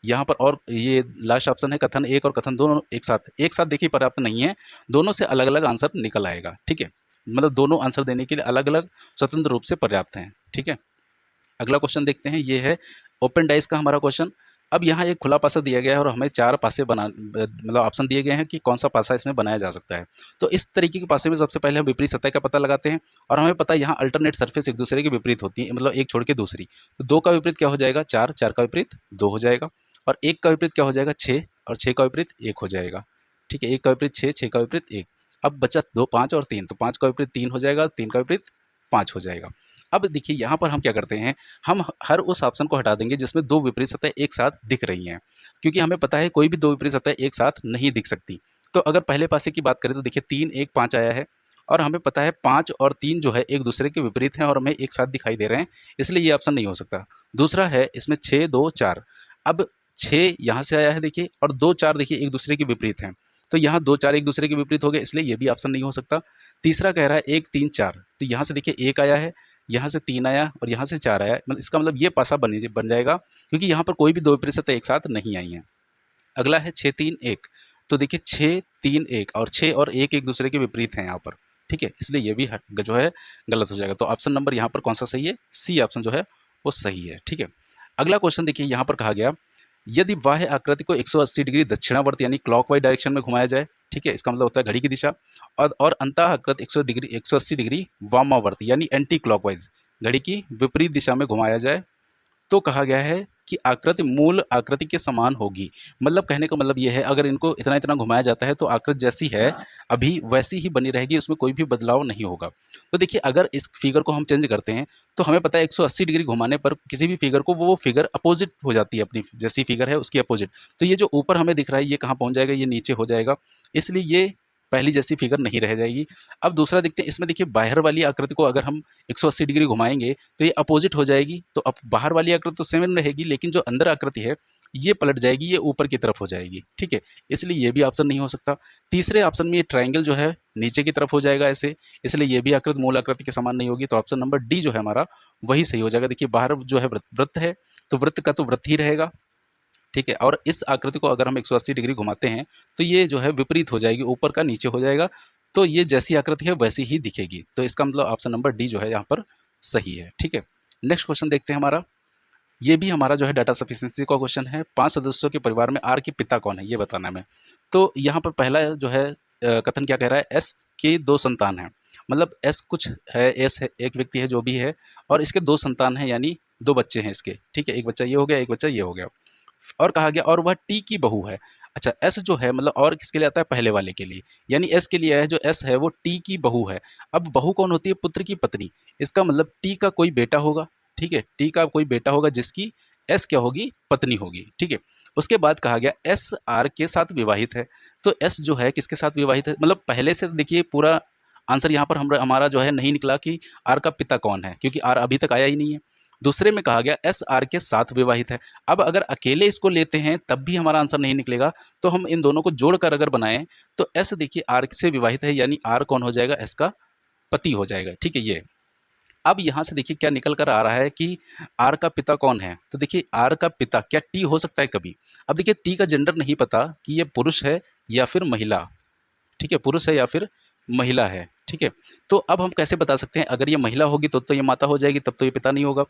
यहाँ पर और ये लास्ट ऑप्शन है कथन 1 और कथन 2 एक साथ देखिए पर्याप्त नहीं है, दोनों से अलग अलग आंसर निकल आएगा। ठीक है, मतलब दोनों आंसर देने के लिए अलग अलग स्वतंत्र रूप से पर्याप्त हैं। ठीक है, अगला क्वेश्चन देखते हैं, ये है ओपन डाइस का हमारा क्वेश्चन। अब यहाँ एक खुला पासा दिया गया है और हमें 4 पासे मतलब ऑप्शन दिए गए हैं कि कौन सा पासा इसमें बनाया जा सकता है। तो इस तरीके के पासे में सबसे पहले हम विपरीत सतह का पता लगाते हैं, और हमें पता है यहाँ अल्टरनेट सरफेस एक दूसरे के विपरीत होती है, मतलब एक छोड़ के दूसरी। तो 2 का विपरीत क्या हो जाएगा, 4, 4 का विपरीत 2 हो जाएगा, और 1 का विपरीत क्या हो जाएगा, 6, और 6 का विपरीत 1 हो जाएगा। ठीक है, 1 का विपरीत 6, 6 का विपरीत 1। अब बचा 2, 5 और 3, तो 5 का विपरीत 3 हो जाएगा, 3 का विपरीत 5 हो जाएगा। अब देखिए यहाँ पर हम क्या करते हैं, हम हर उस ऑप्शन को हटा देंगे जिसमें 2 विपरीत सतह एक साथ दिख रही हैं, क्योंकि हमें पता है कोई भी 2 विपरीत सतह एक साथ नहीं दिख सकती। तो अगर पहले पासे की बात करें तो देखिए 3, 1, 5 आया है, और हमें पता है 5 और 3 जो है एक दूसरे के विपरीत हैं और हमें एक साथ दिखाई दे रहे हैं, इसलिए ये ऑप्शन नहीं हो सकता। दूसरा है इसमें 6, 2, 4। अब 6 यहाँ से आया है देखिए, और 2, 4 देखिए एक दूसरे के विपरीत हैं, तो यहाँ 2, 4 एक दूसरे के विपरीत हो गए, इसलिए ये भी ऑप्शन नहीं हो सकता। तीसरा कह रहा है 1, 3, 4, तो यहाँ से देखिए 1 आया है, यहाँ से 3 आया और यहाँ से 4 आया, मतलब इसका मतलब ये पासा बन जाएगा, क्योंकि यहाँ पर कोई भी दो विपरीत सत्ता एक साथ नहीं आई हैं। अगला है 6, 3, 1, तो देखिए 6, 3, 1 और 6 और 1 एक दूसरे के विपरीत हैं यहाँ पर, ठीक है, इसलिए ये भी जो है गलत हो जाएगा। तो ऑप्शन नंबर यहाँ पर कौन सा सही है? सी ऑप्शन जो है वो सही है, ठीक है। अगला क्वेश्चन देखिए, यहाँ पर कहा गया यदि बाह्य आकृति को 180 डिग्री दक्षिणावर्त यानी क्लॉकवाइज डायरेक्शन में घुमाया जाए, ठीक है, इसका मतलब होता है घड़ी की दिशा, और अंतः आकृति 180 डिग्री वामावर्त यानी एंटी क्लॉकवाइज घड़ी की विपरीत दिशा में घुमाया जाए, तो कहा गया है कि आकृति मूल आकृति के समान होगी। मतलब कहने का मतलब ये है, अगर इनको इतना इतना घुमाया जाता है तो आकृति जैसी है अभी वैसी ही बनी रहेगी, उसमें कोई भी बदलाव नहीं होगा। तो देखिए अगर इस फिगर को हम चेंज करते हैं तो हमें पता है 180 डिग्री घुमाने पर किसी भी फिगर को वो फिगर अपोजिट हो जाती है, अपनी जैसी फिगर है उसकी अपोजिट। तो ये जो ऊपर हमें दिख रहा है ये कहाँ पहुँच जाएगा? ये नीचे हो जाएगा, इसलिए ये पहली जैसी फिगर नहीं रह जाएगी। अब दूसरा देखते हैं, इसमें देखिए बाहर वाली आकृति को अगर हम 180 डिग्री घुमाएंगे तो ये अपोजिट हो जाएगी, तो अब बाहर वाली आकृति तो सेम रहेगी, लेकिन जो अंदर आकृति है ये पलट जाएगी, ये ऊपर की तरफ हो जाएगी, ठीक है, इसलिए ये भी ऑप्शन नहीं हो सकता। तीसरे ऑप्शन में ये ट्रायंगल जो है नीचे की तरफ हो जाएगा ऐसे, इसलिए ये भी आकृति मूल आकृति के समान नहीं होगी, तो ऑप्शन नंबर डी जो है हमारा वही सही हो जाएगा। देखिए बाहर जो है वृत्त है, तो वृत्त का तो वृत्त ही रहेगा, ठीक है, और इस आकृति को अगर हम 180 डिग्री घुमाते हैं तो ये जो है विपरीत हो जाएगी, ऊपर का नीचे हो जाएगा, तो ये जैसी आकृति है वैसी ही दिखेगी, तो इसका मतलब ऑप्शन नंबर डी जो है यहाँ पर सही है, ठीक है। नेक्स्ट क्वेश्चन देखते हैं हमारा, ये भी हमारा जो है डाटा सफिशिएंसी का क्वेश्चन है। 5 सदस्यों के परिवार में आर के पिता कौन है ये बताना है हमें। तो यहाँ पर पहला जो है कथन क्या कह रहा है, एस के 2 संतान हैं, मतलब एस कुछ है, एस है एक व्यक्ति है जो भी है, और इसके 2 संतान हैं यानी 2 बच्चे हैं इसके, ठीक है, एक बच्चा ये हो गया, एक बच्चा ये हो गया, और कहा गया और वह टी की बहू है। अच्छा एस जो है मतलब और किसके लिए आता है? पहले वाले के लिए, यानी एस के लिए है, जो एस है वो टी की बहू है। अब बहू कौन होती है? पुत्र की पत्नी, इसका मतलब टी का कोई बेटा होगा, ठीक है, टी का कोई बेटा होगा जिसकी एस क्या होगी? पत्नी होगी, ठीक है। उसके बाद कहा गया एस आर के साथ विवाहित है, तो एस जो है किसके साथ विवाहित है? मतलब पहले से देखिए पूरा आंसर यहाँ पर हमारा जो है नहीं निकला कि आर का पिता कौन है, क्योंकि आर अभी तक आया ही नहीं है। दूसरे में कहा गया एस आर के साथ विवाहित है। अब अगर अकेले इसको लेते हैं तब भी हमारा आंसर नहीं निकलेगा, तो हम इन दोनों को जोड़कर अगर बनाएं तो एस देखिए आर से विवाहित है, यानी आर कौन हो जाएगा? एस का पति हो जाएगा, ठीक है ये। अब यहाँ से देखिए क्या निकल कर आ रहा है कि आर का पिता कौन है, तो देखिए आर का पिता क्या टी हो सकता है कभी? अब देखिए टी का जेंडर नहीं पता कि ये पुरुष है या फिर महिला, ठीक है, पुरुष है या फिर महिला है, ठीक है। तो अब हम कैसे बता सकते हैं? अगर ये महिला होगी तो ये माता हो जाएगी, तब तो ये पिता नहीं होगा,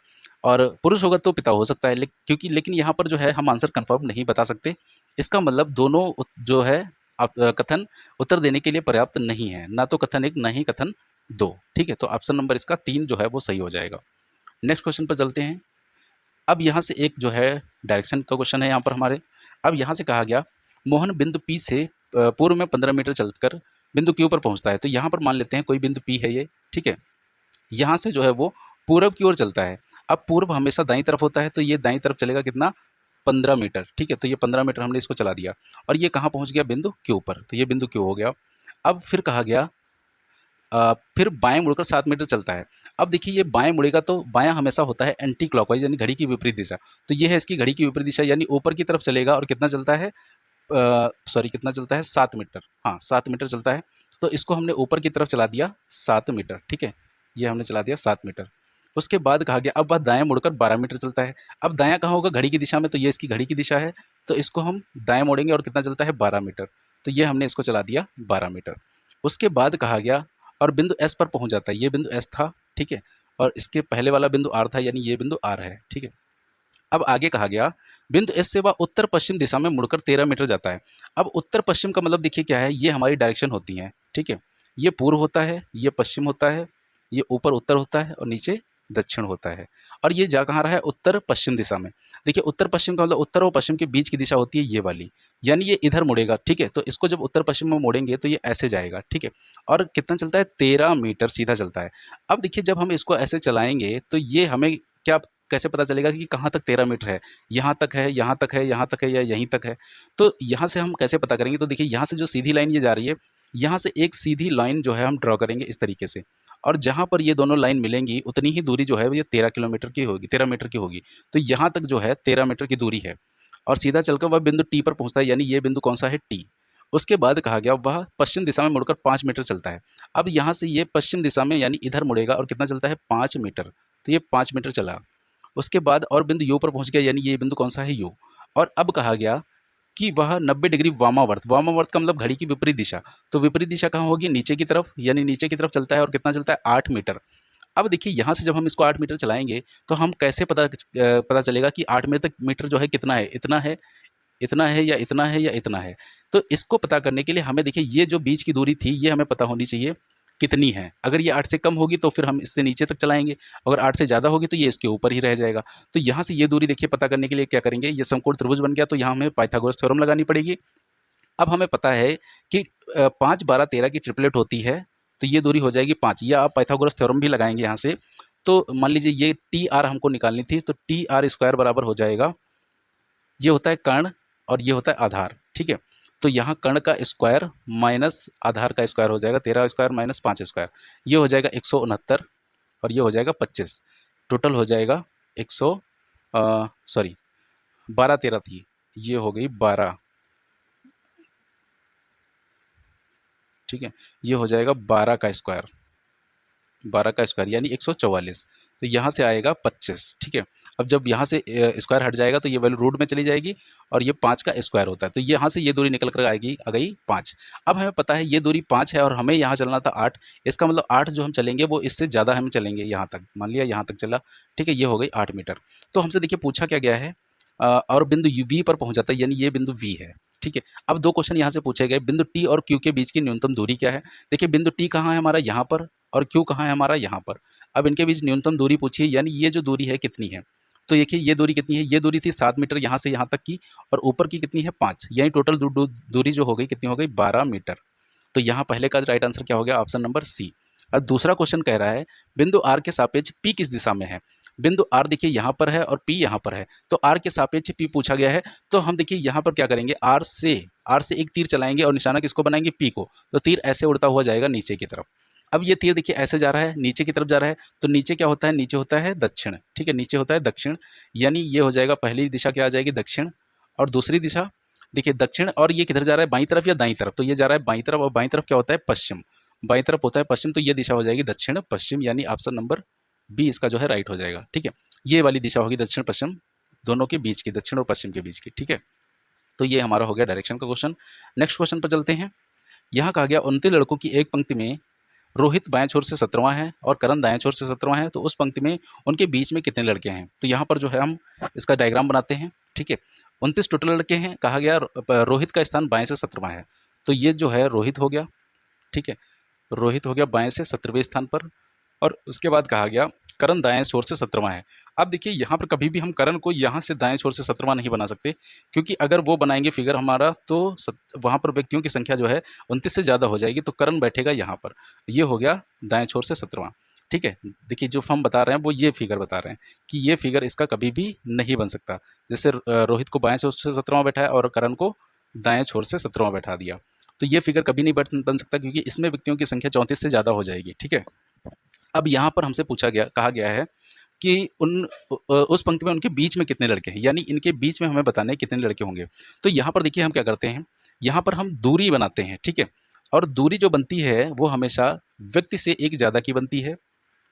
और पुरुष होगा तो पिता हो सकता है, क्योंकि लेकिन यहाँ पर जो है हम आंसर कंफर्म नहीं बता सकते। इसका मतलब दोनों जो है कथन उत्तर देने के लिए पर्याप्त नहीं है, ना तो कथन 1 ना ही कथन 2, ठीक है। तो ऑप्शन नंबर इसका 3 जो है वो सही हो जाएगा। नेक्स्ट क्वेश्चन पर चलते हैं। अब यहाँ से एक जो है डायरेक्शन का क्वेश्चन है यहाँ पर हमारे। अब यहाँ से कहा गया मोहन बिंदु पी से पूर्व में 15 मीटर चलकर बिंदु क्यू पर पहुँचता है, तो यहाँ पर मान लेते हैं कोई बिंदु पी है ये, ठीक है, यहाँ से जो है वो पूर्व की ओर चलता है। अब पूर्व हमेशा दाईं तरफ होता है, तो ये दाईं तरफ चलेगा कितना? 15 मीटर, ठीक है, तो ये 15 मीटर हमने इसको चला दिया, और ये कहाँ पहुँच गया? बिंदु क्यू पर, तो ये बिंदु क्यू हो गया। अब फिर कहा गया फिर बाएं मुड़कर 7 मीटर चलता है। अब देखिए ये बाएं मुड़ेगा तो बायां हमेशा होता है एंटी क्लॉकवाइज यानी घड़ी की विपरीत दिशा, तो ये है इसकी घड़ी की विपरीत दिशा, यानी ऊपर की तरफ चलेगा, और कितना चलता है? सॉरी कितना चलता है? 7 मीटर, हाँ 7 मीटर चलता है, तो इसको हमने ऊपर की तरफ चला दिया 7 मीटर, ठीक है, ये हमने चला दिया 7 मीटर। उसके बाद कहा गया अब वह दाएं मुड़कर 12 मीटर चलता है। अब दायां कहाँ होगा? घड़ी की दिशा में, तो ये इसकी घड़ी की दिशा है, तो इसको हम दाएं मोड़ेंगे, और कितना चलता है? 12 मीटर, तो ये हमने इसको चला दिया 12 मीटर। उसके बाद कहा गया और बिंदु एस पर पहुंच जाता है, ये बिंदु एस था, ठीक है, और इसके पहले वाला बिंदु आर था, यानी ये बिंदु आर है, ठीक है। अब आगे कहा गया बिंदु एस से वह उत्तर पश्चिम दिशा में मुड़कर 13 मीटर जाता है। अब उत्तर पश्चिम का मतलब देखिए क्या है, ये हमारी डायरेक्शन होती है, ठीक है, ये पूर्व होता है, ये पश्चिम होता है, ये ऊपर उत्तर होता है और नीचे दक्षिण होता है, और ये जा कहाँ रहा है? उत्तर पश्चिम दिशा में। देखिए उत्तर पश्चिम का मतलब उत्तर और पश्चिम के बीच की दिशा होती है ये वाली, यानी ये इधर मुड़ेगा, ठीक है, तो इसको जब उत्तर पश्चिम में मोड़ेंगे तो ये ऐसे जाएगा, ठीक है, और कितना चलता है? 13 मीटर सीधा चलता है। अब देखिए जब हम इसको ऐसे चलाएंगे तो ये हमें क्या कैसे पता चलेगा कि कहाँ तक 13 मीटर है? यहाँ तक है, यहाँ तक है, यहाँ तक है, या यहीं तक है? तो यहाँ से हम कैसे पता करेंगे? तो देखिए यहाँ से जो सीधी लाइन ये जा रही है यहाँ से एक सीधी लाइन जो है हम ड्रॉ करेंगे इस तरीके से, और जहाँ पर ये दोनों लाइन मिलेंगी उतनी ही दूरी जो है ये 13 किलोमीटर की होगी, 13 मीटर की होगी। तो यहाँ तक जो है 13 मीटर की दूरी है, और सीधा चलकर वह बिंदु टी पर पहुँचता है, यानी ये बिंदु कौन सा है, टी। उसके बाद कहा गया वह पश्चिम दिशा में मुड़कर 5 मीटर चलता है। अब यहाँ से ये पश्चिम दिशा में यानी इधर मुड़ेगा और कितना चलता है, 5 मीटर। तो ये 5 मीटर चला। उसके बाद और बिंदु यू पर पहुँच गया, यानी ये बिंदु कौन सा है, यू। और अब कहा गया कि वह 90 डिग्री वामावर्त, वामावर्त का मतलब घड़ी की विपरीत दिशा। तो विपरीत दिशा कहाँ होगी, नीचे की तरफ, यानी नीचे की तरफ चलता है, और कितना चलता है, 8 मीटर। अब देखिए यहाँ से जब हम इसको 8 मीटर चलाएंगे तो हम कैसे पता चलेगा कि 8 मीटर जो है कितना है, इतना है, इतना है, या इतना है, या इतना है। तो इसको पता करने के लिए हमें देखिए ये जो बीच की दूरी थी ये हमें पता होनी चाहिए कितनी है। अगर ये 8 से कम होगी तो फिर हम इससे नीचे तक चलाएंगे, अगर 8 से ज़्यादा होगी तो ये इसके ऊपर ही रह जाएगा। तो यहाँ से ये दूरी देखिए पता करने के लिए क्या करेंगे, ये समकोण त्रिभुज बन गया, तो यहाँ हमें पाइथागोरस थ्योरम लगानी पड़ेगी। अब हमें पता है कि 5, 12, 13 की ट्रिपलेट होती है, तो ये दूरी हो जाएगी 5, या आप पाइथागोरस थ्योरम भी लगाएंगे यहाँ से। तो मान लीजिए ये टी आर हमको निकालनी थी, तो टी आर स्क्वायर बराबर हो जाएगा, ये होता है कर्ण और ये होता है आधार, ठीक है। तो यहाँ कर्ण का स्क्वायर माइनस आधार का स्क्वायर हो जाएगा 13 स्क्वायर माइनस 5 स्क्वायर, ये हो जाएगा 169, और ये हो जाएगा 25। टोटल हो जाएगा 100 सॉरी 12, 13 थी, ये हो गई 12, ठीक है। ये हो जाएगा 12 का स्क्वायर, 12 का स्क्वायर यानी 144। तो यहाँ से आएगा 25, ठीक है। अब जब यहाँ से स्क्वायर हट जाएगा तो ये वैल्यू रूट में चली जाएगी, और ये 5 का स्क्वायर होता है, तो यहाँ से ये दूरी निकल कर आएगी, आ गई 5। अब हमें पता है ये दूरी 5 है और हमें यहाँ चलना था 8, इसका मतलब 8 जो हम चलेंगे वो इससे ज़्यादा हम चलेंगे यहाँ तक, मान लिया यहाँ तक चला, ठीक है। ये हो गई 8 मीटर। तो हमसे देखिए पूछा क्या गया है, और बिंदु वी पर पहुँच जाता है, यानी ये बिंदु वी है, ठीक है। अब 2 क्वेश्चन यहाँ से पूछे गए, बिंदु टी और क्यू के बीच की न्यूनतम दूरी क्या है। देखिए बिंदु टी कहाँ है हमारा, यहाँ पर, और क्यू कहाँ है हमारा, यहाँ पर। अब इनके बीच न्यूनतम दूरी पूछिए, यानी ये जो दूरी है कितनी है। तो देखिए ये दूरी कितनी है, ये दूरी थी 7 मीटर यहाँ से यहाँ तक की, और ऊपर की कितनी है 5, यानी टोटल दूरी जो हो गई कितनी हो गई, 12 मीटर। तो यहाँ पहले का राइट आंसर क्या हो गया, ऑप्शन नंबर सी। अब दूसरा क्वेश्चन कह रहा है बिंदु आर के सापेक्ष पी किस दिशा में है। बिंदु आर देखिए यहाँ पर है और पी यहाँ पर है, तो आर के सापेक्ष पी पूछा गया है। तो हम देखिए यहाँ पर क्या करेंगे, आर से एक तीर चलाएंगे और निशाना किसको बनाएंगे, पी को। तो तीर ऐसे उड़ता हुआ जाएगा नीचे की तरफ। अब ये तीर देखिए ऐसे जा रहा है, नीचे की तरफ जा रहा है, तो नीचे क्या होता है, नीचे होता है दक्षिण, ठीक है, नीचे होता है दक्षिण, यानी ये हो जाएगा पहली दिशा क्या आ जाएगी, दक्षिण। और दूसरी दिशा देखिए दक्षिण, और ये किधर जा रहा है, बाईं तरफ या दाईं तरफ, तो ये जा रहा है बाईं तरफ, और बाईं तरफ क्या होता है, पश्चिम, बाईं तरफ होता है पश्चिम, तो ये दिशा हो जाएगी दक्षिण पश्चिम, यानी ऑप्शन नंबर बी इसका जो है राइट हो जाएगा, ठीक है। ये वाली दिशा होगी दक्षिण पश्चिम, दोनों के बीच की, दक्षिण और पश्चिम के बीच की, ठीक है। तो ये हमारा हो गया डायरेक्शन का क्वेश्चन। नेक्स्ट क्वेश्चन पर चलते हैं। यहाँ कहा गया 29 लड़कों की एक पंक्ति में रोहित बाएं छोर से 17वां है और करण दाएं छोर से 17वां है, तो उस पंक्ति में उनके बीच में कितने लड़के हैं। तो यहाँ पर जो है हम इसका डायग्राम बनाते हैं, ठीक है। 29 टोटल लड़के हैं, कहा गया रोहित का स्थान बाएं से 17वां है, तो ये जो है रोहित हो गया, ठीक है, रोहित हो गया बाएं से 17वें स्थान पर। और उसके बाद कहा गया करण दाएं छोर से 17वां है। अब देखिए यहाँ पर कभी भी हम करण को यहाँ से दाएं छोर से 17वां नहीं बना सकते, क्योंकि अगर वो बनाएंगे फिगर हमारा तो वहाँ पर व्यक्तियों की संख्या जो है 29 से ज़्यादा हो जाएगी, तो करण बैठेगा यहाँ पर। ये हो गया दाएं छोर से 17वां, ठीक है। देखिए जो हम बता रहे हैं वो ये फिगर बता रहे हैं कि ये फिगर इसका कभी भी नहीं बन सकता। जैसे रोहित को बाएं छोर से 17वां बैठाया और करण को दाएं छोर से 17वां बैठा दिया, तो ये फिगर कभी नहीं बन सकता, क्योंकि इसमें व्यक्तियों की संख्या 34 से ज़्यादा हो जाएगी, ठीक है। अब यहाँ पर हमसे कहा गया है कि उस पंक्ति में उनके बीच में कितने लड़के हैं, यानी इनके बीच में हमें बताना है कितने लड़के होंगे। तो यहाँ पर देखिए हम क्या करते हैं, यहाँ पर हम दूरी बनाते हैं, ठीक है। और दूरी जो बनती है वो हमेशा व्यक्ति से एक ज़्यादा की बनती है,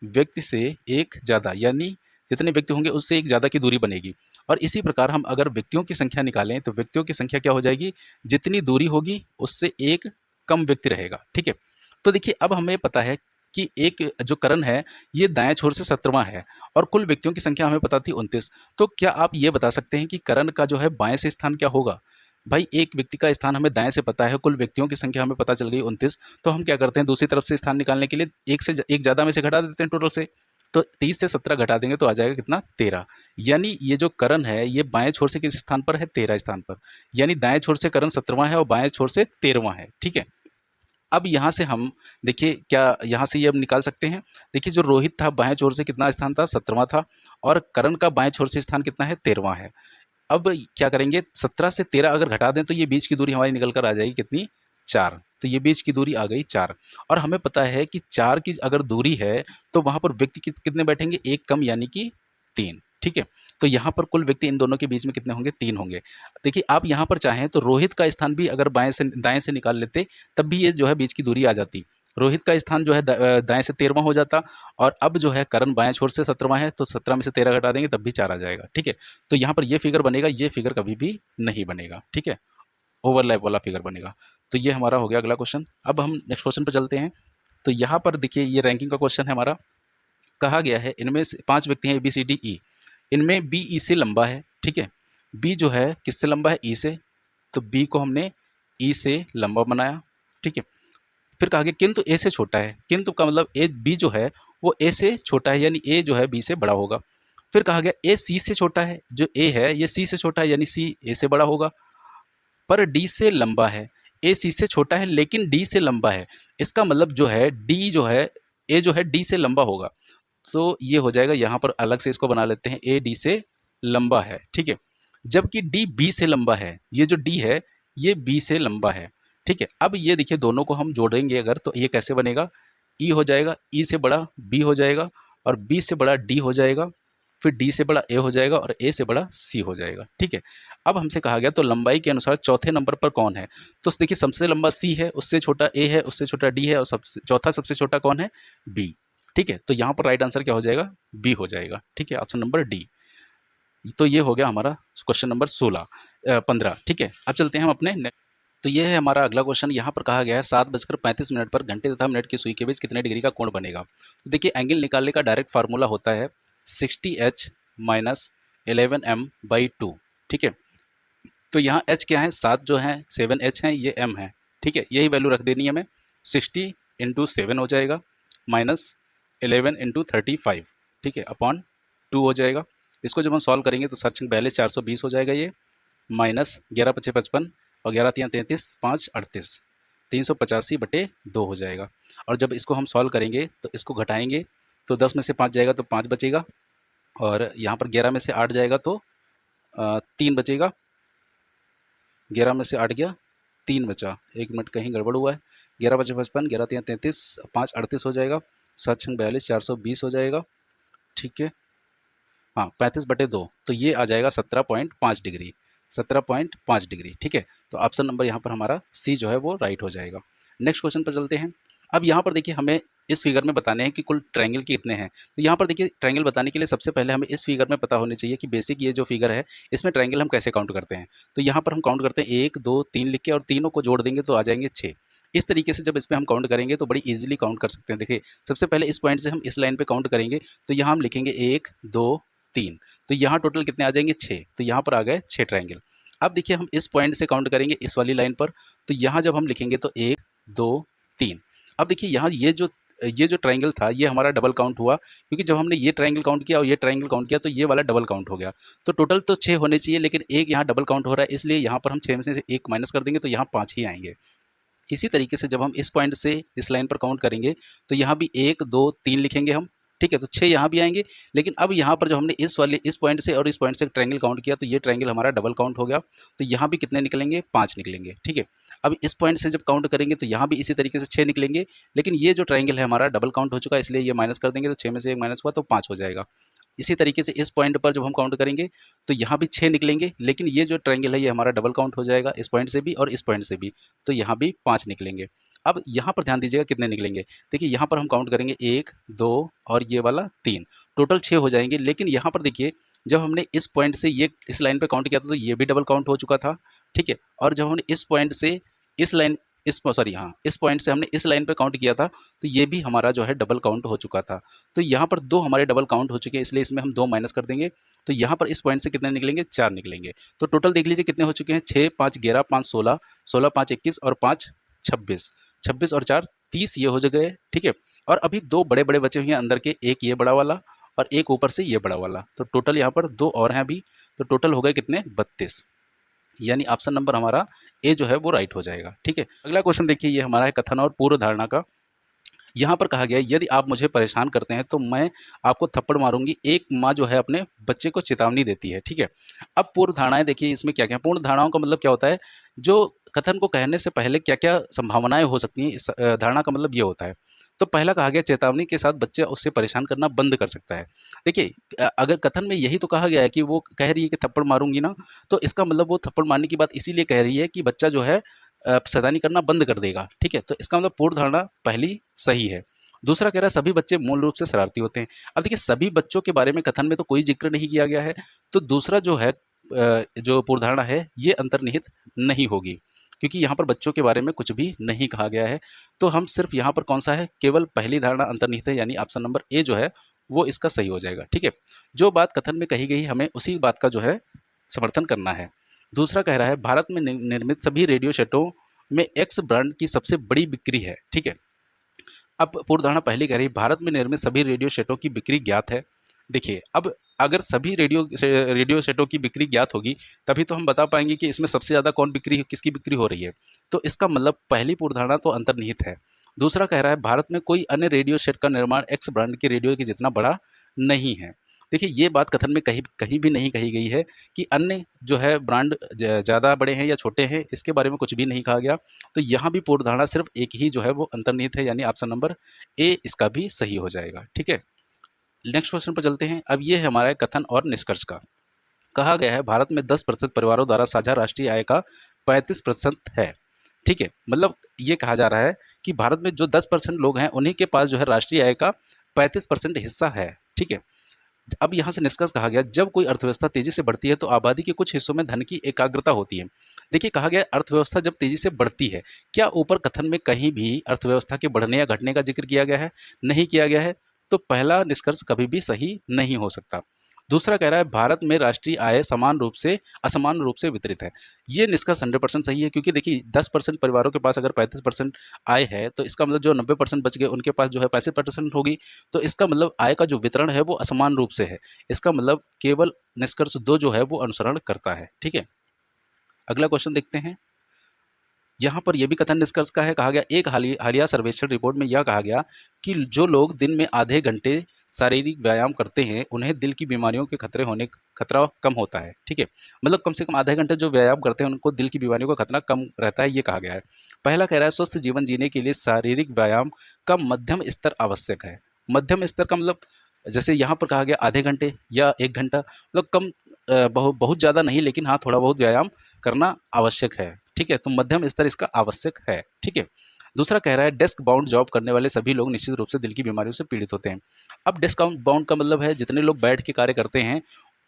व्यक्ति से एक ज़्यादा, यानी जितने व्यक्ति होंगे उससे एक ज़्यादा की दूरी बनेगी। और इसी प्रकार हम अगर व्यक्तियों की संख्या निकालें तो व्यक्तियों की संख्या क्या हो जाएगी, जितनी दूरी होगी उससे एक कम व्यक्ति रहेगा, ठीक है। तो देखिए अब हमें पता है कि एक जो करण है ये दाएं छोर से 17वां है, और कुल व्यक्तियों की संख्या हमें पता थी 29। तो क्या आप ये बता सकते हैं कि करण का जो है बाएं से स्थान क्या होगा। भाई एक व्यक्ति का स्थान हमें दाएं से पता है, कुल व्यक्तियों की संख्या हमें पता चल गई 29, तो हम क्या करते हैं दूसरी तरफ से स्थान निकालने के लिए एक ज़्यादा में से घटा देते हैं टोटल से। तो 30 से 17 घटा देंगे तो आ जाएगा कितना, 13। यानी ये जो करण है ये बाएं छोर से किस स्थान पर है, 13 स्थान पर, यानी दाएं छोर से करण 17वां है और बाएं छोर से 13वां है, ठीक है। अब यहाँ से हम देखिए क्या यहाँ से ये अब निकाल सकते हैं। देखिए जो रोहित था बाएं छोर से कितना स्थान था, 17वां था, और करण का बाएं छोर से स्थान कितना है, 13वां है। अब क्या करेंगे, 17 से 13 अगर घटा दें तो ये बीच की दूरी हमारी निकल कर आ जाएगी कितनी, 4, तो ये बीच की दूरी आ गई 4। और हमें पता है कि 4 की अगर दूरी है तो वहाँ पर व्यक्ति कितने बैठेंगे, एक कम यानी कि 3, ठीक है। तो यहाँ पर कुल व्यक्ति इन दोनों के बीच में कितने होंगे, 3 होंगे। देखिए आप यहाँ पर चाहें तो रोहित का स्थान भी अगर बाएं से दाएं से निकाल लेते तब भी ये जो है बीच की दूरी आ जाती। रोहित का स्थान जो है दाएं से 13वां हो जाता, और अब जो है करण बाएं छोर से 17वां है, तो 17 में से 13 घटा देंगे तब भी 4 आ जाएगा, ठीक है। तो यहाँ पर ये फिगर बनेगा, ये फिगर कभी भी नहीं बनेगा, ठीक है, ओवरलैप वाला फिगर बनेगा। तो ये हमारा हो गया अगला क्वेश्चन। अब हम नेक्स्ट क्वेश्चन पर चलते हैं। तो यहाँ पर देखिए ये रैंकिंग का क्वेश्चन है हमारा। कहा गया है इनमें से 5 व्यक्ति हैं ABCDE, इनमें बी ई से लंबा है, ठीक है। बी जो है किससे लंबा है, ई से, तो बी को हमने ई से लंबा बनाया, ठीक है। फिर कहा गया किंतु ए से छोटा है, किंतु का मतलब ए बी जो है वो ए से छोटा है, यानी ए जो है बी से बड़ा होगा। फिर कहा गया ए सी से छोटा है, जो ए है ये सी से छोटा है, यानी सी ए से बड़ा होगा। पर डी से लंबा है, ए सी से छोटा है लेकिन डी से लंबा है, इसका मतलब जो है डी जो है, ए जो है डी से लंबा होगा। तो ये हो जाएगा, यहाँ पर अलग से इसको बना लेते हैं, ए डी से लंबा है, ठीक है। जबकि डी बी से लंबा है, ये जो डी है ये बी से लंबा है, ठीक है। अब ये देखिए दोनों को हम जोड़ेंगे अगर, तो ये कैसे बनेगा, ई हो जाएगा, ई से बड़ा बी हो जाएगा, और बी से बड़ा डी हो जाएगा, फिर डी से बड़ा ए हो जाएगा, और ए से बड़ा सी हो जाएगा, ठीक है। अब हमसे कहा गया तो लंबाई के अनुसार चौथे नंबर पर कौन है, तो देखिए सबसे लंबा सी है, उससे छोटा ए है, उससे छोटा डी है, और चौथा सबसे छोटा कौन है, बी, ठीक है। तो यहाँ पर राइट आंसर क्या हो जाएगा, बी हो जाएगा, ठीक है, ऑप्शन नंबर डी। तो ये हो गया हमारा क्वेश्चन नंबर 15, ठीक है। अब चलते हैं हम अपने तो ये है हमारा अगला क्वेश्चन। यहाँ पर कहा गया है 7:35 पर घंटे तथा मिनट की सुई के बीच कितने डिग्री का कोण बनेगा। तो देखिए एंगल निकालने का डायरेक्ट फार्मूला होता है 60h माइनस 11m/2, ठीक है। तो यहाँ h क्या है, 7 जो है 7h है, ये m है, ठीक है। यही वैल्यू रख देनी है हमें, 60 × 7 हो जाएगा, माइनस 11 × 35, ठीक है, अपॉन 2 हो जाएगा। इसको जब हम सॉल्व करेंगे तो 7×42 420 हो जाएगा ये, माइनस 11×5 55, और 11×3 33, 5 38, 385/2 हो जाएगा। और जब इसको हम सॉल्व करेंगे तो इसको घटाएंगे तो 10 में से 5 जाएगा तो 5 बचेगा, और यहाँ पर 11 में से 8 जाएगा तो 3 बचेगा, 11 में से 8 गया 3 बचा, 1 मिनट कहीं गड़बड़ हुआ है, 11×5 55, 11×3 33, 5 38 हो जाएगा, 7×42 420 हो जाएगा, ठीक है। हाँ 35/2, तो ये आ जाएगा 17.5 डिग्री, 17.5 डिग्री, ठीक है। तो ऑप्शन नंबर यहाँ पर हमारा सी जो है वो राइट हो जाएगा। नेक्स्ट क्वेश्चन पर चलते हैं। अब यहाँ पर देखिए हमें इस फिगर में बताने हैं कि कुल ट्रायंगल कितने हैं। तो यहाँ पर देखिए ट्रायंगल बताने के लिए सबसे पहले हमें इस फिगर में पता होनी चाहिए कि बेसिक ये जो फिगर है इसमें ट्रायंगल हम कैसे काउंट करते हैं। तो यहाँ पर हम काउंट करते हैं 1 2 3 लिख के, और तीनों को जोड़ देंगे तो आ जाएंगे 6। इस तरीके से जब इस पर हम काउंट करेंगे तो बड़ी इजीली काउंट कर सकते हैं। देखिए सबसे पहले इस पॉइंट से हम इस लाइन पे काउंट करेंगे, तो यहाँ हम लिखेंगे 1 2 3, तो यहाँ टोटल कितने आ जाएंगे 6, तो यहाँ पर आ गए 6 ट्रायंगल। अब देखिए हम इस पॉइंट से काउंट करेंगे इस वाली लाइन पर, तो यहाँ जब हम लिखेंगे तो 1 2 3। अब देखिए यहाँ ये जो ट्रायंगल था ये हमारा डबल काउंट हुआ, क्योंकि जब हमने ये ट्रायंगल काउंट किया और ये ट्रायंगल काउंट किया तो ये वाला डबल काउंट हो गया। तो टोटल तो 6 होने चाहिए, लेकिन एक यहाँ डबल काउंट हो रहा है, इसलिए यहाँ पर हम 6 में से 1 माइनस कर देंगे तो यहाँ 5 ही आएंगे। इसी तरीके से जब हम इस पॉइंट से इस लाइन पर काउंट करेंगे तो यहाँ भी 1 2 3 लिखेंगे हम, ठीक है, तो 6 यहाँ भी आएंगे। लेकिन अब यहाँ पर जब हमने इस पॉइंट से और इस पॉइंट से ट्रायंगल काउंट किया तो ये ट्रायंगल हमारा डबल काउंट हो गया, तो यहाँ भी कितने निकलेंगे 5 निकलेंगे, ठीक है। अब इस पॉइंट से जब काउंट करेंगे तो यहाँ भी इसी तरीके से 6 निकलेंगे, लेकिन ये जो ट्रायंगल है हमारा डबल काउंट हो चुका है, इसलिए ये माइनस कर देंगे तो 6 में से 1 माइनस हुआ तो 5 हो जाएगा। इसी तरीके से इस पॉइंट पर जब हम काउंट करेंगे तो यहाँ भी 6 निकलेंगे, लेकिन ये जो ट्रायंगल है ये हमारा डबल काउंट हो जाएगा, इस पॉइंट से भी और इस पॉइंट से भी, तो यहाँ भी 5 निकलेंगे। अब यहाँ पर ध्यान दीजिएगा कितने निकलेंगे। देखिए यहाँ पर हम काउंट करेंगे 1 2 और ये वाला 3, टोटल 6 हो जाएंगे। लेकिन यहाँ पर देखिए जब हमने इस पॉइंट से ये इस लाइन पे काउंट किया था तो ये भी डबल काउंट हो चुका था, ठीक है। और जब हमने इस पॉइंट से इस लाइन इस पॉइंट से हमने इस लाइन पे काउंट किया था तो ये भी हमारा जो है डबल काउंट हो चुका था। तो यहाँ पर 2 हमारे डबल काउंट हो चुके हैं, इसलिए इसमें हम 2 माइनस कर देंगे, तो यहाँ पर इस पॉइंट से कितने निकलेंगे 4 निकलेंगे। तो टोटल देख लीजिए कितने हो चुके हैं, 6 5 11 5 16, 16 5 21 और 5 26, 26 और 4 30 ये हो गए, ठीक है। और अभी 2 बड़े बड़े बचे हुए हैं अंदर के, एक ये बड़ा वाला और एक ऊपर से ये बड़ा वाला, तो टोटल यहाँ पर 2 और हैं अभी, तो टोटल हो गए कितने 32, यानी ऑप्शन नंबर हमारा ए जो है वो राइट हो जाएगा, ठीक है। अगला क्वेश्चन देखिए ये हमारा है कथन और पूर्व धारणा का। यहाँ पर कहा गया है यदि आप मुझे परेशान करते हैं तो मैं आपको थप्पड़ मारूंगी, एक माँ जो है अपने बच्चे को चेतावनी देती है, ठीक है। अब पूर्व धारणाएं देखिए इसमें क्या क्या है। पूर्ण धारणाओं का मतलब क्या होता है, जो कथन को कहने से पहले क्या क्या संभावनाएं हो सकती हैं, इस धारणा का मतलब ये होता है। तो पहला कहा गया चेतावनी के साथ बच्चा उससे परेशान करना बंद कर सकता है। देखिए अगर कथन में यही तो कहा गया है कि वो कह रही है कि थप्पड़ मारूंगी ना, तो इसका मतलब वो थप्पड़ मारने की बात इसीलिए कह रही है कि बच्चा जो है शैतानी करना बंद कर देगा। ठीक है, तो इसका मतलब पूर्ण धारणा पहली सही है। दूसरा कह रहा है सभी बच्चे मूल रूप से शरारती होते हैं। अब देखिए सभी बच्चों के बारे में कथन में तो कोई जिक्र नहीं किया गया है, तो दूसरा जो है जो पूर्वधारणा है ये अंतर्निहित नहीं होगी, क्योंकि यहाँ पर बच्चों के बारे में कुछ भी नहीं कहा गया है। तो हम सिर्फ यहाँ पर कौन सा है, केवल पहली धारणा अंतर्निहित है, यानी ऑप्शन नंबर ए जो है वो इसका सही हो जाएगा। ठीक है, जो बात कथन में कही गई हमें उसी बात का जो है समर्थन करना है। दूसरा कह रहा है भारत में निर्मित सभी रेडियो सेटों में एक्स ब्रांड की सबसे बड़ी बिक्री है। ठीक है, अब पूर्वधारणा पहली कह रही भारत में निर्मित सभी रेडियो सेटों की बिक्री ज्ञात है। देखिए अब अगर सभी रेडियो सेटों की बिक्री ज्ञात होगी तभी तो हम बता पाएंगे कि इसमें सबसे ज़्यादा कौन बिक्री किसकी बिक्री हो रही है। तो इसका मतलब पहली पूर्वधारणा तो अंतर्निहित है। दूसरा कह रहा है भारत में कोई अन्य रेडियो सेट का निर्माण एक्स ब्रांड के रेडियो के जितना बड़ा नहीं है। देखिए ये बात कथन में कहीं कहीं भी नहीं कही गई है कि अन्य जो है ब्रांड ज़्यादा बड़े हैं या छोटे हैं, इसके बारे में कुछ भी नहीं कहा गया। तो यहाँ भी पूर्वधारणा सिर्फ एक ही जो है वो अंतर्निहित है, यानी ऑप्शन नंबर ए इसका भी सही हो जाएगा। ठीक है, नेक्स्ट क्वेश्चन पर चलते हैं। अब ये है हमारा कथन और निष्कर्ष का। कहा गया है भारत में 10% परिवारों द्वारा साझा राष्ट्रीय आय का 35% है। ठीक है, मतलब ये कहा जा रहा है कि भारत में जो 10% लोग हैं उन्हीं के पास जो है राष्ट्रीय आय का 35% हिस्सा है। ठीक है, अब यहाँ से निष्कर्ष कहा गया जब कोई अर्थव्यवस्था तेजी से बढ़ती है तो आबादी के कुछ हिस्सों में धन की एकाग्रता होती है। देखिए कहा गया अर्थव्यवस्था जब तेजी से बढ़ती है, क्या ऊपर कथन में कहीं भी अर्थव्यवस्था के बढ़ने या घटने का जिक्र किया गया है? नहीं किया गया है, तो पहला निष्कर्ष कभी भी सही नहीं हो सकता। दूसरा कह रहा है भारत में राष्ट्रीय आय समान रूप से असमान रूप से वितरित है। ये निष्कर्ष 100% सही है, क्योंकि देखिए 10% परिवारों के पास अगर 35% आय है तो इसका मतलब जो 90% बच गए उनके पास जो है 65% होगी। तो इसका मतलब आय का जो वितरण है वो असमान रूप से है। इसका मतलब केवल निष्कर्ष 2 जो है वो अनुसरण करता है। ठीक है, अगला क्वेश्चन देखते हैं। यहाँ पर यह भी कथन निष्कर्ष का है। कहा गया एक हालिया सर्वेक्षण रिपोर्ट में यह कहा गया कि जो लोग दिन में आधे घंटे शारीरिक व्यायाम करते हैं उन्हें दिल की बीमारियों के खतरा कम होता है। ठीक है, मतलब कम से कम आधे घंटे जो व्यायाम करते हैं उनको दिल की बीमारियों का खतरा कम रहता है, ये कहा गया है। पहला कह रहा है स्वस्थ जीवन जीने के लिए शारीरिक व्यायाम का मध्यम स्तर आवश्यक है। मध्यम स्तर का मतलब जैसे यहाँ पर कहा गया आधे घंटे या 1 घंटा, मतलब कम बहुत ज़्यादा नहीं, लेकिन हाँ थोड़ा बहुत व्यायाम करना आवश्यक है। ठीक है, तो मध्यम स्तर इसका आवश्यक है। ठीक है, दूसरा कह रहा है डेस्क बाउंड जॉब करने वाले सभी लोग निश्चित रूप से दिल की बीमारियों से पीड़ित होते हैं। अब डेस्क बाउंड का मतलब है जितने लोग बैठ के कार्य करते हैं,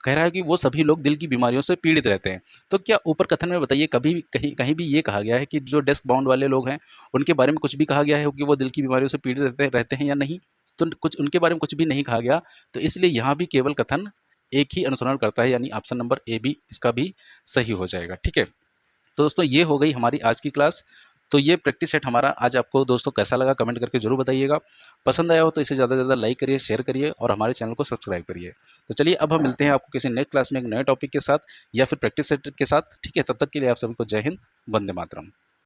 कह रहा है कि वो सभी लोग दिल की बीमारियों से पीड़ित रहते हैं। तो क्या ऊपर कथन में बताइए कभी कहीं कहीं भी ये कहा गया है कि जो डेस्क बाउंड वाले लोग हैं उनके बारे में कुछ भी कहा गया है कि वो दिल की बीमारियों से पीड़ित रहते हैं या नहीं? तो कुछ उनके बारे में कुछ भी नहीं कहा गया। तो इसलिए यहाँ भी केवल कथन एक ही अनुसरण करता है, यानी ऑप्शन नंबर ए भी इसका भी सही हो जाएगा। ठीक है, तो दोस्तों ये हो गई हमारी आज की क्लास। तो ये प्रैक्टिस सेट हमारा आज आपको दोस्तों कैसा लगा कमेंट करके जरूर बताइएगा। पसंद आया हो तो इसे ज़्यादा से ज़्यादा लाइक करिए, शेयर करिए और हमारे चैनल को सब्सक्राइब करिए। तो चलिए अब हम मिलते हैं आपको किसी नेक्स्ट क्लास में एक नए टॉपिक के साथ या फिर प्रैक्टिस सेट के साथ। ठीक है, तब तक के लिए आप सभी को जय हिंद, वंदे मातरम।